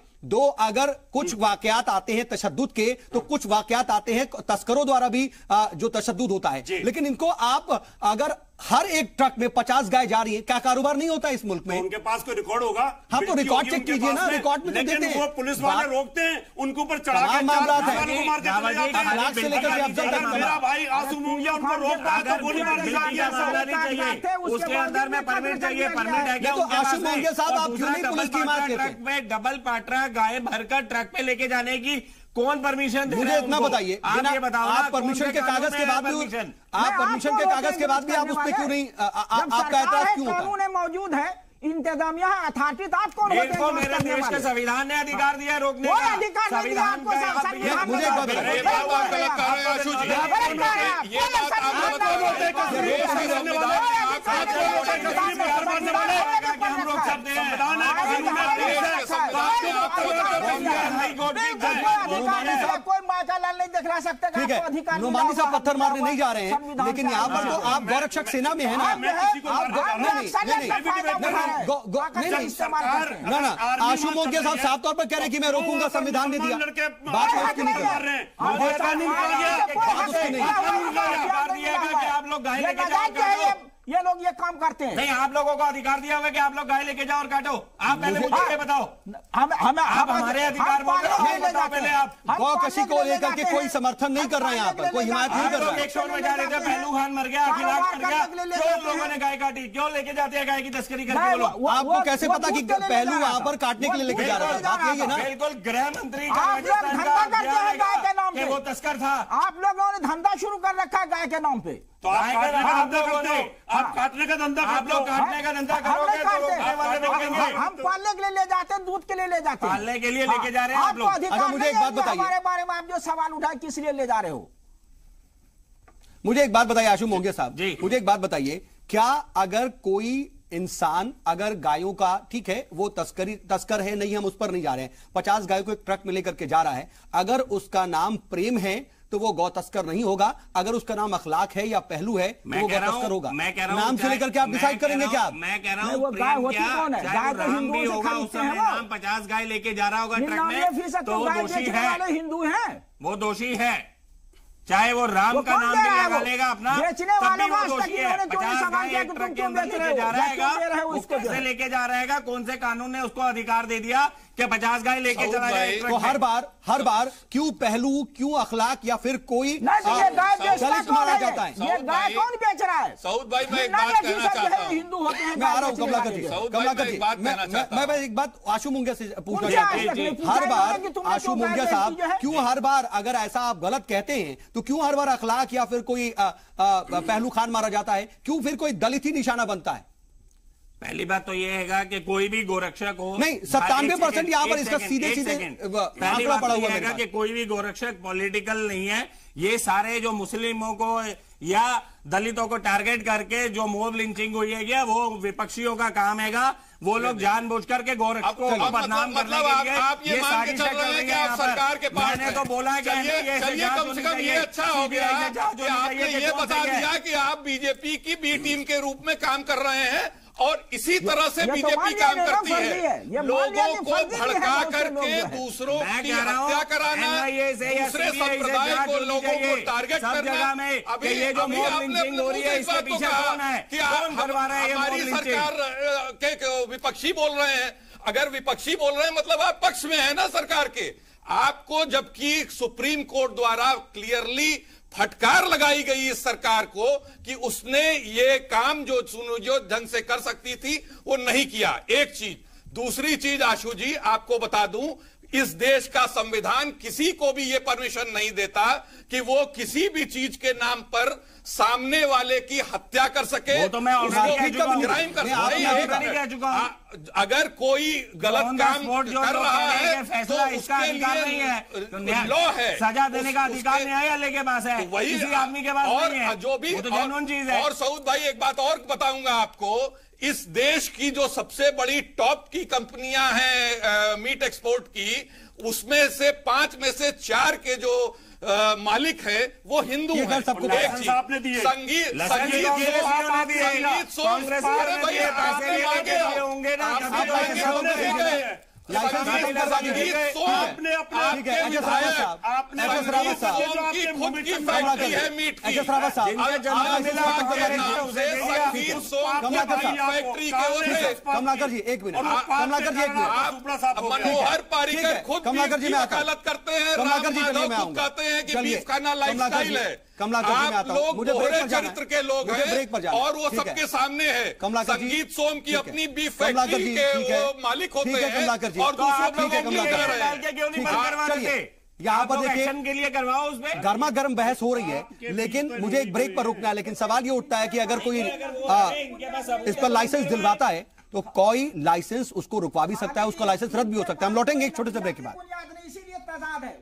अगर कुछ वाकयात आते हैं तशद्दुद के, तो कुछ वाकयात आते हैं तस्करों द्वारा भी जो तशद्दुद होता है, लेकिन इनको आप अगर हर एक ट्रक में 50 गाय जा रही है, क्या कारोबार नहीं होता इस मुल्क में? तो उनके पास कोई रिकॉर्ड होगा? हाँ, तो रिकॉर्ड चेक कीजिए ना, रिकॉर्ड में तो देते हैं। वो पुलिस वाले रोकते हैं, उनके ऊपर चढ़ा के मामला है, अखलाक से लेकर अफजल तक। मेरा भाई आंसू मूंगिया उनको रोकता है तो गोली मार चाहिए, उसके अंदर में परमिट चाहिए, परमिट है क्या? तो आंसू मूंगिया साहब, आप क्यों नहीं पुलिस की हिमायत करते? ट्रक में डबल पाटरा गाय भरकर ट्रक पे लेके जाने की कौन परमिशन? मुझे इतना बताइए, आप परमिशन के कागज के बाद भी, आप परमिशन के कागज के बाद भी आप उस पर क्यों नहीं, आपका एतराज क्यों होता है? कानून मौजूद है, इंतजामिया है, अथॉरिटी, आप कौन होते हैं? मेरे देश के संविधान ने अधिकार दिया रोकने का। अधिकार नहीं दिया आपको। मुझे एक बात बताइए, कोई माता लाल नहीं दिखला सकता। ठीक है, नुमानी साहब पत्थर मारने नहीं जा रहे हैं, लेकिन यहाँ पर तो आप गौरक्षक सेना में है ना, ना आशु मोंगिया साहब साफ तौर पर कह रहे हैं कि मैं रोकूंगा, संविधान ने दिया, बात उसकी नहीं कर रहे हैं। आप लोग गाय लेके जाओ, ये लोग ये काम करते हैं। नहीं, आप लोगों को अधिकार दिया हुआ कि आप लोग गाय लेके जाओ और काटो। आप पहले मुझे ये बताओ, आप हमारे अधिकार पहले आप गौकशी को लेकर के कोई समर्थन नहीं कर रहे हैं, यहाँ पर कोई हिमायत नहीं कर रहा है। एक शोर में जा रहे थे, पहलू खान मर गया, अखिलाक मर गया, क्यों लोगों ने गाय काटी? क्यों लेके जाते हैं गाय की तस्करी करके? वो लोग आपको कैसे पता कि पहलू वहां पर काटने के लिए लेके जा रहा है? बात यही है ना, बिल्कुल गृह मंत्री वो तस्कर था। आप लोगों ने धंधा शुरू कर रखा है गाय के नाम पे। तो आप काटने का धंधा करते हो, आप काटने का धंधा आप लोग काटने का धंधा करोगे तो रोकने वाले रोकेंगे। हम पालने के लिए ले जाते हैं, दूध के लिए ले जाते हैं, पालने के लिए लेके जा रहे हैं आप लोग। अच्छा, मुझे एक बात बताइए, हमारे बारे में आप जो सवाल उठाए किस लिए ले जा रहे हो? मुझे एक बात बताइए आशु मोंगिया साहब, मुझे एक बात बताइए, क्या अगर कोई इंसान अगर गायों का, ठीक है वो तस्कर है, नहीं हम उस पर नहीं जा रहे हैं, 50 गायों को एक ट्रक में लेकर के जा रहा है, अगर उसका नाम प्रेम है तो वो गौ तस्कर नहीं होगा, अगर उसका नाम अखलाक है या पहलू है तो वो गौ तस्कर होगा। मैं कह रहा हूं, नाम से लेकर के आप डिसाइड करेंगे क्या? मैं कह रहा हूं प्रेम क्या, चाहे वो राम भी होगा, उस समय नाम 50 गाय लेके जा रहा होगा ट्रक में, तो वो दोषी है, हिंदू है, वो दोषी है। चाहे वो राम का नाम भी लगा लेगा अपना, तब भी वो दोषी है। 50 गाय एक ट्रक के अंदर लेके जा रहेगा, वो कैसे लेके जा रहेगा? कौन से कानून ने उसको अधिकार दे दिया कि 50 गाय लेके चला जाए? तो हर बार क्यों पहलू, क्यों अखलाक या फिर कोई दलित मारा जाता है? ये गाय कौन बेच रहा है? सऊद भाई, मैं एक बात कहना चाहता हूं, हिंदू होते हैं। मैं आ रहा हूं कमलाकर जी, मैं एक बात आशु मोंगिया से पूछना चाहता हूं, हर बार आशु मोंगिया साहब क्यों हर बार अगर ऐसा आप गलत कहते हैं तो क्यों हर बार अखलाक या फिर कोई पहलू खान मारा जाता है? क्यों फिर कोई दलित ही निशाना बनता है? पहली बात तो ये है कि कोई भी गोरक्षक हो नहीं, 97% यहाँ पर इसका सीधे आंकड़ा पड़ा हुआ है कि कोई भी गोरक्षक पॉलिटिकल नहीं है। ये सारे जो मुस्लिमों को या दलितों को टारगेट करके जो मॉब लिंचिंग हुई है वो विपक्षियों का काम हैगा। वो लोग जानबूझ करके गोरक्षकों को बदनाम करने के लिए ये साजिशें चल रही है यहाँ पर। मैंने तो बोला कि चलिए कम से कम ये अच्छा हो गया कि आपने ये बता दिया कि आप बीजेपी की बी टीम के रूप में काम कर रहे हैं और इसी तरह से बीजेपी काम करती है, लोगों को भड़का करके दूसरों की हत्या कराना, दूसरे संप्रदाय को, लोगों को टारगेट करना। अभी ये जो मॉब लिंचिंग हो रही है इसके पीछे कौन है, कि कौन करवा रहा है? हमारी सरकार के विपक्षी बोल रहे हैं। अगर विपक्षी बोल रहे हैं मतलब आप पक्ष में है ना सरकार के। आपको जबकि सुप्रीम कोर्ट द्वारा क्लियरली फटकार लगाई गई इस सरकार को कि उसने ये काम जो ढंग से कर सकती थी वो नहीं किया, एक चीज। दूसरी चीज आशु जी आपको बता दूं, इस देश का संविधान किसी को भी ये परमिशन नहीं देता कि वो किसी भी चीज के नाम पर सामने वाले की हत्या कर सके, वो तो मैं क्राइम कर सके। अगर कोई गलत काम कर रहा है तो उसके लिए लॉ है, सजा देने का अधिकार न्यायालय के पास है, किसी आदमी के पास नहीं है। जो भी चीज है। और सऊद भाई एक बात और बताऊंगा आपको, इस देश की जो सबसे बड़ी टॉप की कंपनियां हैं मीट एक्सपोर्ट की, उसमें से 5 में से 4 के जो मालिक है वो हिंदू हैं। आपने दिए संगीत आपने खुद की फैक्ट्री है मीट की, कमलाकर जी एक मिनट, कमलाकर जी एक मिनट, मनोहर पारिकर खुद वकालत करते हैं, कमलाकर जी खुद कहते हैं कि बीफ खाना लाइफस्टाइल है। आप लोग दोहरे चरित्र के लोग हैं और वो सबके सामने है। संगीत सोम की अपनी बीफ फैक्ट्री के वो मालिक होते हैं और दूसरों को यहाँ पर देखिए के लिए करवाओ, उसमें गर्मा गर्म बहस हो रही है, लेकिन मुझे एक ब्रेक पर रुकना है। लेकिन सवाल ये उठता है कि अगर कोई इस पर लाइसेंस दिलवाता है तो कोई लाइसेंस उसको रुकवा भी सकता है, उसका लाइसेंस रद्द भी हो सकता है। हम लौटेंगे एक छोटे से ब्रेक के बाद। इसीलिए तजाद है।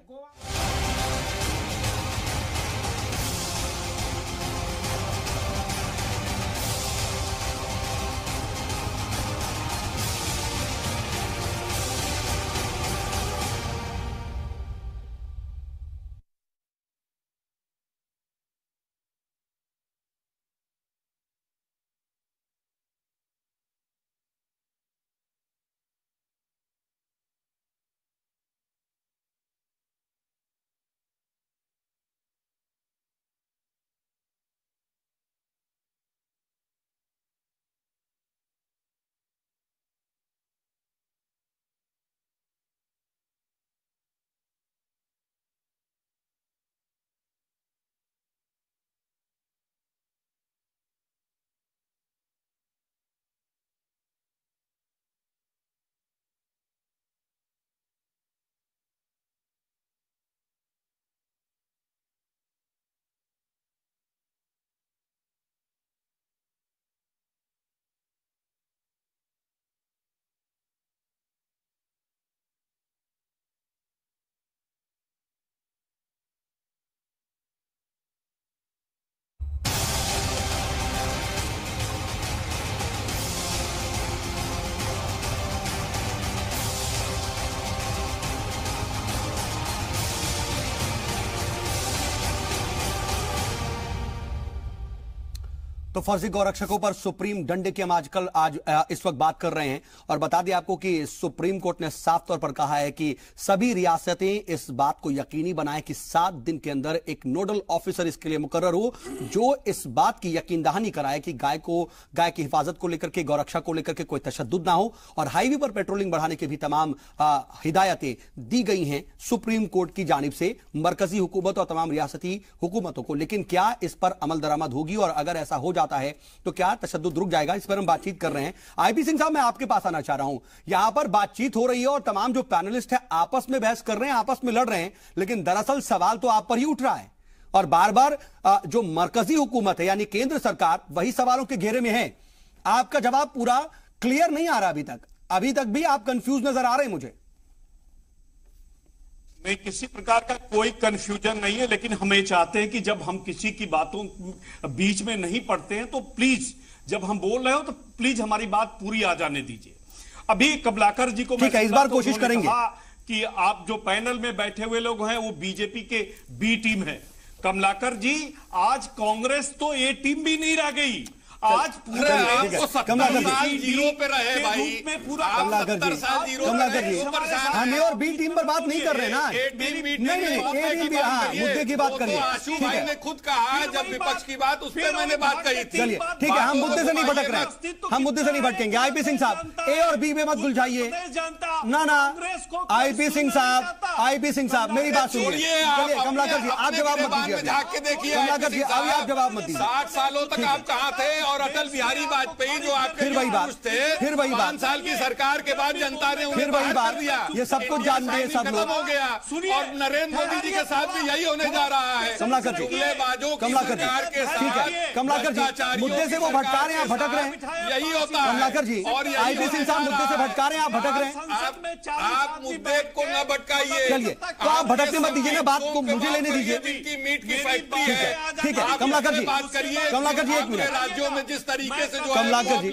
तो फर्जी गौरक्षकों पर सुप्रीम दंड की हम आज इस वक्त बात कर रहे हैं और बता दें आपको कि सुप्रीम कोर्ट ने साफ तौर पर कहा है कि सभी रियासतें इस बात को यकीनी बनाएं कि 7 दिन के अंदर एक नोडल ऑफिसर इसके लिए मुकर्रर हो जो इस बात की यकीन दहानी कराए कि गाय की हिफाजत को लेकर के, गौरक्षा को लेकर के कोई तशद्दुद ना हो। और हाईवे पर पेट्रोलिंग बढ़ाने की भी तमाम हिदायतें दी गई हैं सुप्रीम कोर्ट की जानिब से मरकजी हुकूमत और तमाम रियासती हुकूमतों को। लेकिन क्या इस पर अमल दरामद होगी और अगर ऐसा हो जाता है तो क्या तशद्दुद रुक जाएगा? इस पर हम बातचीत कर रहे हैं। आईपी सिंह साहब, मैं आपके पास आना चाह रहा हूं। यहां पर बातचीत हो रही है और तमाम जो पैनलिस्ट है आपस में बहस कर रहे हैं, आपस में लड़ रहे हैं, लेकिन दरअसल सवाल तो आप पर ही उठ रहा है और बार बार जो मरकजी हुकूमत है यानी केंद्र सरकार वही सवालों के घेरे में है। आपका जवाब पूरा क्लियर नहीं आ रहा अभी तक भी आप कंफ्यूज नजर आ रहे हैं मुझे। नहीं, किसी प्रकार का कोई कंफ्यूजन नहीं है, लेकिन हम ये चाहते हैं कि जब हम किसी की बातों बीच में नहीं पढ़ते हैं तो प्लीज जब हम बोल रहे हो तो प्लीज हमारी बात पूरी आ जाने दीजिए। अभी कमलाकर जी को इस बार कोशिश करेंगे कि आप जो पैनल में बैठे हुए लोग हैं वो बीजेपी के बी टीम है। कमलाकर जी, आज कांग्रेस तो ए टीम भी नहीं रह गई। आज पूरे आपको 70 साल जीरो पे रहे भाई, पूरा कमलाकर जी हमें और बी टीम पर बात नहीं कर रहे ना। नहीं, हाँ, मुद्दे की बात करिए। आशु भाई ने खुद कहा जब विपक्ष की बात उस पर मैंने बात कही थी। चलिए ठीक है, हम मुद्दे से नहीं भटक रहे, हम मुद्दे से नहीं भटकेंगे। आईपी सिंह साहब, ए और बी में मत गुलझाइए ना। आईपी सिंह साहब मेरी बात सुनिए। चलिए कमलाकर जी आप जवाब मत दीजिए। झांक के देखिए कमलाकर जी अभी आप जवाब मत दीजिए। 60 सालों तक आप कहां थे और अटल बिहारी वाजपेयी जो आपके फिर वही बात थे, फिर वही बात 5 साल की सरकार के बाद जनता ने उन्हें फिर वही बाहर कर बात दिया। ये सब कुछ जानते हैं सब लोग। हो गया और नरेंद्र मोदी जी के साथ भी यही होने जा रहा है। कमलाकर जी, जुमलेबाजों की कमलाकर सरकार के जी, ठीक है कमलाकर जी, मुद्दे से वो भटका रहे हैं, भटक रहे हैं, यही होता है कमलाकर जी। और आईपी सिंह साहब मुद्दे से भटका रहे हैं, आप भटक रहे हैं। आप मुद्दे को न भटकाइए। चलिए तो आप भटकने मत दीजिए ना, बात को मुझे लेने दीजिए। जिनकी मीट की फैक्ट्री है, ठीक है कमलाकर जी, बात करिए। कमलाकर जी एक मिनट। राज्यों में जिस तरीके से जो कमलाकर जी,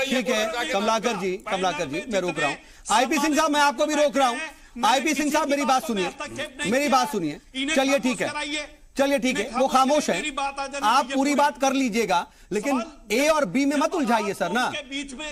ठीक है कमलाकर जी, कमलाकर जी मैं रोक रहा हूँ। आईपी सिंह साहब मैं आपको भी रोक रहा हूँ। आईपी सिंह साहब मेरी बात सुनिए, मेरी बात सुनिए। चलिए ठीक है, चलिए ठीक है, वो खामोश है, आप पूरी बात कर लीजिएगा, लेकिन ए और बी में मत उलझाइए सर ना।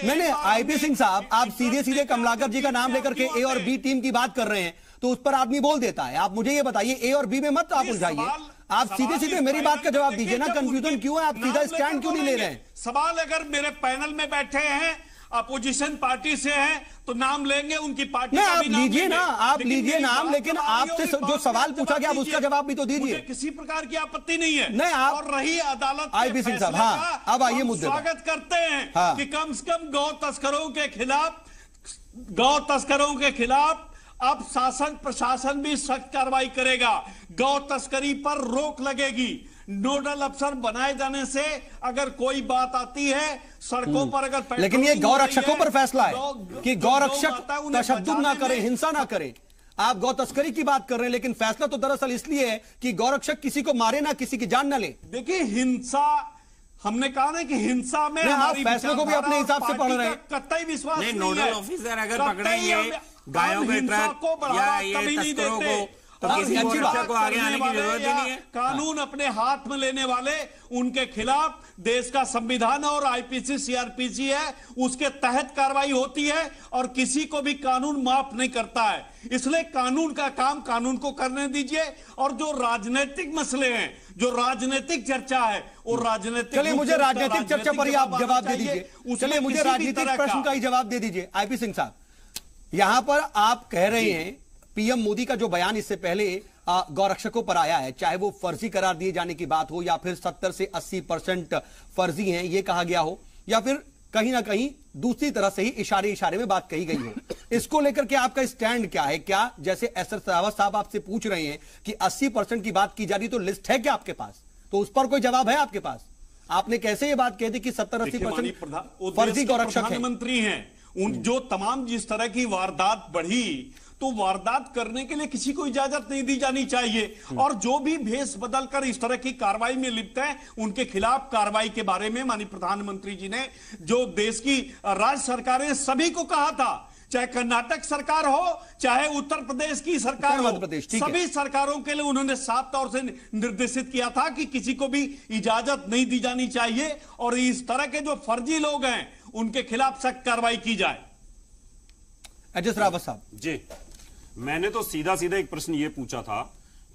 मैंने आईपी सिंह साहब, आप सीधे सीधे कमलाकर जी का नाम लेकर के ए और बी टीम की बात कर रहे हैं तो उस पर आदमी बोल देता है। आप मुझे ये बताइए, ए और बी में मत आप उलझाइए, आप सीधे सीधे मेरी बात का जवाब दीजिए ना। कंफ्यूजन क्यों है, आप सीधा स्टैंड क्यों नहीं ले रहे हैं? सवाल अगर मेरे पैनल में बैठे हैं अपोजिशन पार्टी से हैं तो नाम लेंगे, उनकी पार्टी का आप भी नाम लीजिए लेंगे। ना, आप लेकिन लीजिए मेरी नाम, बात लेकिन तो आपसे जो सवाल पूछा गया आप उसका जवाब भी तो दीजिए। मुझे किसी प्रकार की आपत्ति नहीं है। नहीं, आप और रही अदालत आईपी सिंह साहब, हाँ, अब आइए मुद्दे पर। स्वागत करते हैं हाँ। कि कम से कम गौ तस्करों के खिलाफ अब शासन प्रशासन भी सख्त कार्रवाई करेगा। गौ तस्करी पर रोक लगेगी। नोडल अफसर बनाए जाने से अगर कोई बात आती है सड़कों पर, अगर लेकिन ये गौ रक्षकों पर फैसला है कि गौ रक्षक तशद्दुद ना करे, हिंसा ना करे। आप गौ तस्करी की बात कर रहे हैं, लेकिन फैसला तो दरअसल इसलिए है कि गौ रक्षक किसी को मारे ना, किसी की जान ना ले। देखिए हिंसा, हमने कहा ना कि हिंसा में आप फैसलों को भी अपने हिसाब से पढ़ रहे हैं। कतई विश्वास नहीं है। नोडल ऑफिसर अगर पकड़ेंगे गायों के ट्रक या ये तस्करों को तो किसी को आगे आने की जरूरत ही नहीं है। कानून अपने हाथ में लेने वाले उनके खिलाफ देश का संविधान और आईपीसी सीआरपीसी है, उसके तहत कार्रवाई होती है और किसी को भी कानून माफ नहीं करता है। इसलिए कानून का काम कानून को करने दीजिए। और जो राजनीतिक मसले हैं, जो राजनीतिक चर्चा है, वो राजनीतिक, चलिए मुझे राजनीतिक चर्चा पर ही आप जवाब दे दीजिए। चलिए मुझे राजनीतिक प्रश्न का ही जवाब दे दीजिए। आईपी सिंह साहब, यहां पर आप कह रहे हैं पीएम मोदी का जो बयान इससे पहले गौरक्षकों पर आया है, चाहे वो फर्जी करार दिए जाने की बात हो या फिर 70 से 80% फर्जी हैं ये कहा गया हो, या फिर कहीं ना कहीं दूसरी तरह से ही इशारे में बात कही गई हो, इसको लेकर के आपका स्टैंड क्या है? क्या जैसे एस रावत साहब आपसे पूछ रहे हैं कि 80% की बात की जा रही, तो लिस्ट है क्या आपके पास? तो उस पर कोई जवाब है आपके पास? आपने कैसे ये बात कह दी कि 70-80% फर्जी गौरक्षक प्रधानमंत्री हैं? जो तमाम जिस तरह की वारदात बढ़ी, तो वारदात करने के लिए किसी को इजाजत नहीं दी जानी चाहिए। और जो भी भेष बदलकर इस तरह की कार्रवाई में लिप्त हैं, उनके खिलाफ कार्रवाई के बारे में माननीय प्रधानमंत्री जी ने, जो देश की राज्य सरकारें सभी को कहा था, चाहे कर्नाटक सरकार हो, चाहे उत्तर प्रदेश की सरकार हो, सभी सरकारों के लिए उन्होंने साफ तौर से निर्देशित किया था कि किसी को भी इजाजत नहीं दी जानी चाहिए और इस तरह के जो फर्जी लोग हैं उनके खिलाफ सख्त कार्रवाई की जाए। एस रावत साहब जी, मैंने तो सीधा सीधा एक प्रश्न ये पूछा था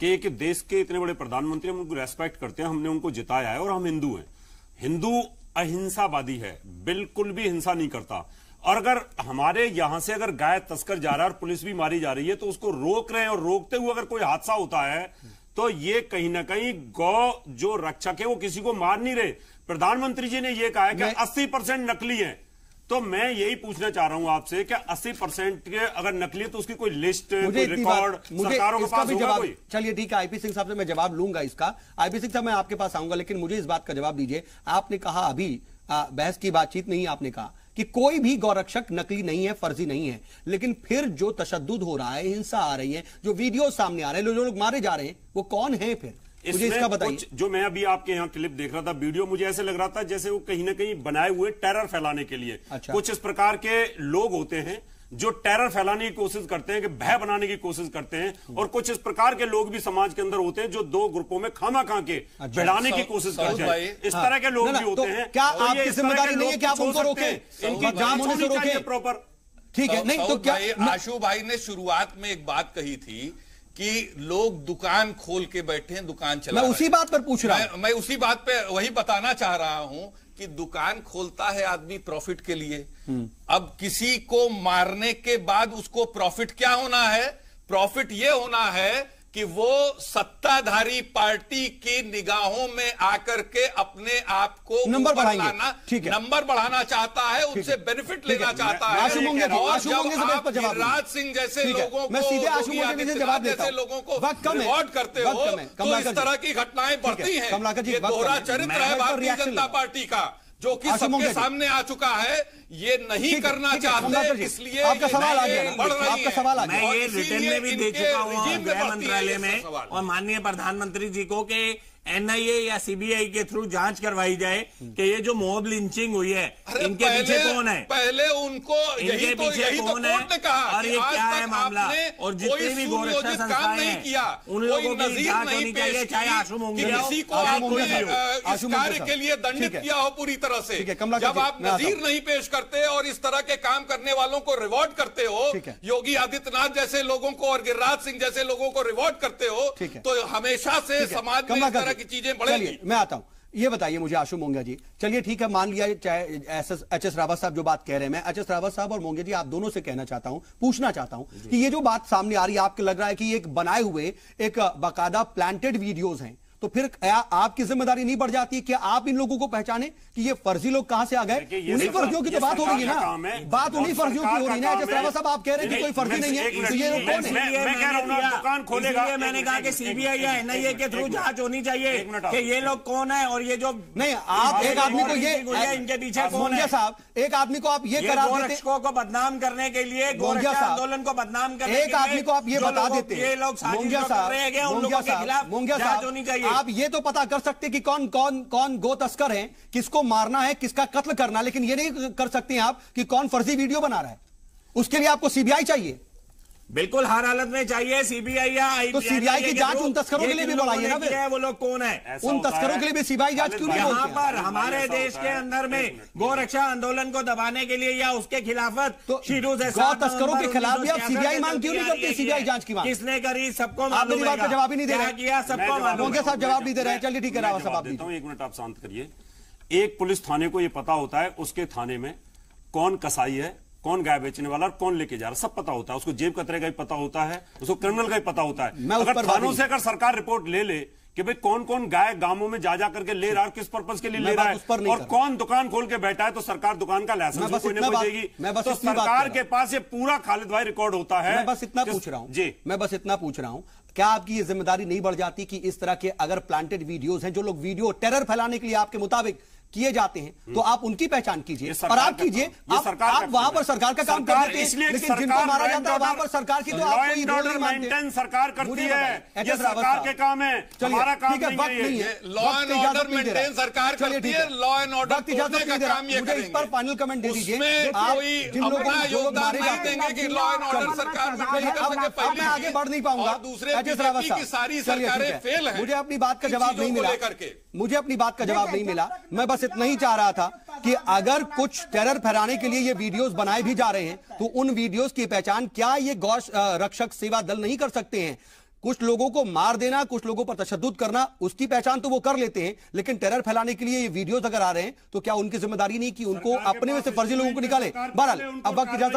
कि एक देश के इतने बड़े प्रधानमंत्री, हम उनको रेस्पेक्ट करते हैं, हमने उनको जिताया है और हम हिंदू हैं। हिंदू अहिंसावादी है, बिल्कुल भी हिंसा नहीं करता। और अगर हमारे यहां से अगर गाय तस्कर जा रहा है और पुलिस भी मारी जा रही है तो उसको रोक रहे हैं, और रोकते हुए अगर कोई हादसा होता है तो ये कहीं ना कहीं गौ जो रक्षक है वो किसी को मार नहीं रहे। प्रधानमंत्री जी ने यह कहा है कि 80% नकली है, तो मैं यही पूछना चाह रहा हूं आपसे कि 80% के अगर नकली है तो उसकी कोई लिस्ट, कोई रिकॉर्ड सरकारों के पास होगा कोई? चलिए ठीक है, आईपी सिंह साहब से मैं जवाब लूंगा इसका। आईपी सिंह साहब मैं आपके पास आऊंगा, लेकिन मुझे इस बात का जवाब दीजिए। आपने कहा अभी बहस की बातचीत नहीं, आपने कहा कि कोई भी गौरक्षक नकली नहीं है, फर्जी नहीं है, लेकिन फिर जो तशद्दुद हो रहा है, हिंसा आ रही है, जो वीडियो सामने आ रहे हैं, जो लोग मारे जा रहे हैं, वो कौन है? फिर मुझे इसका बताइए। जो मैं अभी आपके यहाँ क्लिप देख रहा था, वीडियो, मुझे ऐसे लग रहा था जैसे वो कहीं ना कहीं बनाए हुए टेरर फैलाने के लिए। अच्छा। कुछ इस प्रकार के लोग होते हैं जो टेरर फैलाने की कोशिश करते हैं, कि भय बनाने की कोशिश करते हैं, और कुछ इस प्रकार के लोग भी समाज के अंदर होते हैं जो दो ग्रुपों में खामा खा के भिड़ाने की कोशिश करते हैं। इस तरह के लोग भी होते हैं। क्या आपकी जिम्मेदारी नहीं है कि आप उनको रोकें, इनकी जाम होने से रोकें? प्रॉपर ठीक है, नहीं तो क्या? आशु भाई ने शुरुआत में एक बात कही थी कि लोग दुकान खोल के बैठे हैं, दुकान चला, मैं उसी बात पर पूछ रहा हूं। मैं उसी बात पे वही बताना चाह रहा हूं कि दुकान खोलता है आदमी प्रॉफिट के लिए। अब किसी को मारने के बाद उसको प्रॉफिट क्या होना है? प्रॉफिट ये होना है कि वो सत्ताधारी पार्टी की निगाहों में आकर के अपने आप को नंबर बढ़ाना नंबर बढ़ाना चाहता है, उनसे बेनिफिट लेना चाहता है। और जब आप गिरिराज सिंह जैसे लोगों को, योगी आदित्यनाथ जैसे लोगों को रिवॉर्ड करते हो तो इस तरह की घटनाएं बढ़ती हैं। ये दोहरा चरित्र है भारतीय जनता पार्टी का, जो कि सबके सामने आ चुका है। ये नहीं करना चाहते, इसलिए आपका सवाल आ गया, बढ़ रही आपका सवाल आ गया। मैं ये रिटर्न में भी दे चुका हूँ गृह मंत्रालय में और माननीय प्रधानमंत्री जी को कि एनआईए या सीबीआई के थ्रू जांच करवाई जाए कि ये जो मॉब लिंचिंग हुई है इनके पीछे कौन है, पहले उनको इनके पीछे कौन है और ये क्या है मामला, और जितने भी गोरक्षा संस्थाएं हैं उन लोगों की जांच होनी चाहिए, चाहे आशु मोंगिया हो, इस कार्य के लिए दंडित किया हो पूरी तरह से। जब आप नजीर नहीं पेश करते और इस तरह के काम करने वालों को रिवॉर्ड करते हो, योगी आदित्यनाथ जैसे लोगों को और गिरिराज सिंह जैसे लोगों को रिवॉर्ड करते हो, तो हमेशा से समाज में की चीजें बढ़ेंगी। मैं आता हूं, ये बताइए मुझे आशु मोंगिया जी, चलिए ठीक है, मान लिया चाहे एच.एस. रावत साहब जो बात कह रहे हैं, मैं एच.एस. रावत साहब और मोंगिया जी आप दोनों से कहना चाहता हूं, पूछना चाहता हूं कि ये जो बात सामने आ रही है, आपको लग रहा है कि एक बनाए हुए एक बाकायदा प्लांटेड वीडियोज हैं, तो फिर आपकी जिम्मेदारी नहीं बढ़ जाती कि आप इन लोगों को पहचाने कि ये फर्जी लोग कहां से आ गए? उन्हीं फर्जियों की तो बात हो रही है ना, बात उन्हीं फर्जियों की हो रही है। एच.एस. रावत साहब आप कह रहे हैं कि कोई फर्जी नहीं है, तो ये लोग कौन है? दुकान खोलेगा, मैंने कहा कि सीबीआई या एनआईए के थ्रू जांच होनी चाहिए कि ये लोग कौन है और ये जो नहीं, आप एक आदमी को ये इनके पीछे कौन है साहब, एक आदमी को आप ये करा देते को बदनाम करने के लिए, गोरक्षा आंदोलन को बदनाम करने एक आदमी को आप ये बता देते, ये लोग मोंगिया साहब होनी चाहिए। आप ये तो पता कर सकते कि कौन कौन कौन गो तस्कर है, किसको मारना है, किसका कत्ल करना, लेकिन ये नहीं कर सकते आप कि कौन फर्जी वीडियो बना रहा है। उसके लिए आपको सीबीआई चाहिए, बिल्कुल हर हालत में चाहिए सीबीआई या तो सीबीआई की जांच उन तस्करों के लिए भी बुलाइए ना, वो लोग कौन है, उन तस्करों के लिए भी सीबीआई जांच क्यों नहीं? यहाँ पर हमारे देश के अंदर में गोरक्षा आंदोलन को दबाने के लिए या उसके खिलाफत तो गौ तस्करों के खिलाफ भी आप सीबीआई मांग क्यों नहीं करते? सीबीआई जांच की मांग किसने करी? सबको आप मेरी बात का जवाब ही नहीं दे रहे, सबको मोंगिया साहब जवाब नहीं दे रहे हैं। चलिए ठीक है, रावत साहब आप देता हूं, 1 मिनट आप शांत करिए। एक पुलिस थाने को यह पता होता है उसके थाने में कौन कसाई है, कौन गाय बेचने वाला और कौन लेके जा रहा, सब पता होता है उसको। जेब कतरे का भी पता होता है उसको, क्रिमिनल का भी पता होता है। अगर थानों से अगर सरकार रिपोर्ट ले ले कि भाई कौन कौन गाय गांवों में जा करके ले रहा है, किस पर्पस के लिए ले रहा है और कौन दुकान खोल के बैठा है, तो सरकार दुकान का लाइसेंस कोई नहीं बचेगी। तो सरकार के पास ये पूरा खालिद भाई रिकॉर्ड होता है। मैं बस इतना पूछ रहा हूं जी, मैं बस इतना पूछ रहा हूं, क्या आपकी ये जिम्मेदारी नहीं बढ़ जाती कि इस तरह के अगर प्लांटेड वीडियोज हैं, जो लोग वीडियो टेरर फैलाने के लिए आपके मुताबिक किए जाते हैं, तो आप उनकी पहचान कीजिए और आप कीजिए। आप वहां पर सरकार का काम कर देते हैं, लेकिन जिनको मारा जाता है वहां पर सरकार की तो आप कोई रोल नहीं मानते। सरकार करती है, ये सरकार के काम है, हमारा काम नहीं है। लॉ एंड ऑर्डर मेंटेन सरकार करती है, लॉ एंड ऑर्डर तोड़ने का काम ये करेंगे। इस पर फाइनल कमेंट दे दीजिए। कोई अपना योगदान नहीं देंगे कि लॉ एंड ऑर्डर सरकार मैं आगे बढ़ नहीं पाऊंगा। दूसरे की सारी सरकारें फेल है। मुझे अपनी बात का जवाब नहीं मिला, मुझे अपनी बात का जवाब नहीं मिला। मैं बस इतना ही चाह रहा था कि अगर कुछ टेरर फैलाने के लिए ये वीडियोस बनाए भी जा रहे हैं, तो उन वीडियोस की पहचान क्या ये गौ रक्षक सेवा दल नहीं कर सकते हैं? कुछ लोगों को मार देना, कुछ लोगों पर तशद्दुद करना, उसकी पहचान तो वो कर लेते हैं, लेकिन टेरर फैलाने के लिए ये वीडियोस अगर आ रहे हैं, तो क्या उनकी जिम्मेदारी नहीं कि उनको अपने में से फर्जी लोगों को निकाले? बहरहाल अब वक्त इजाजत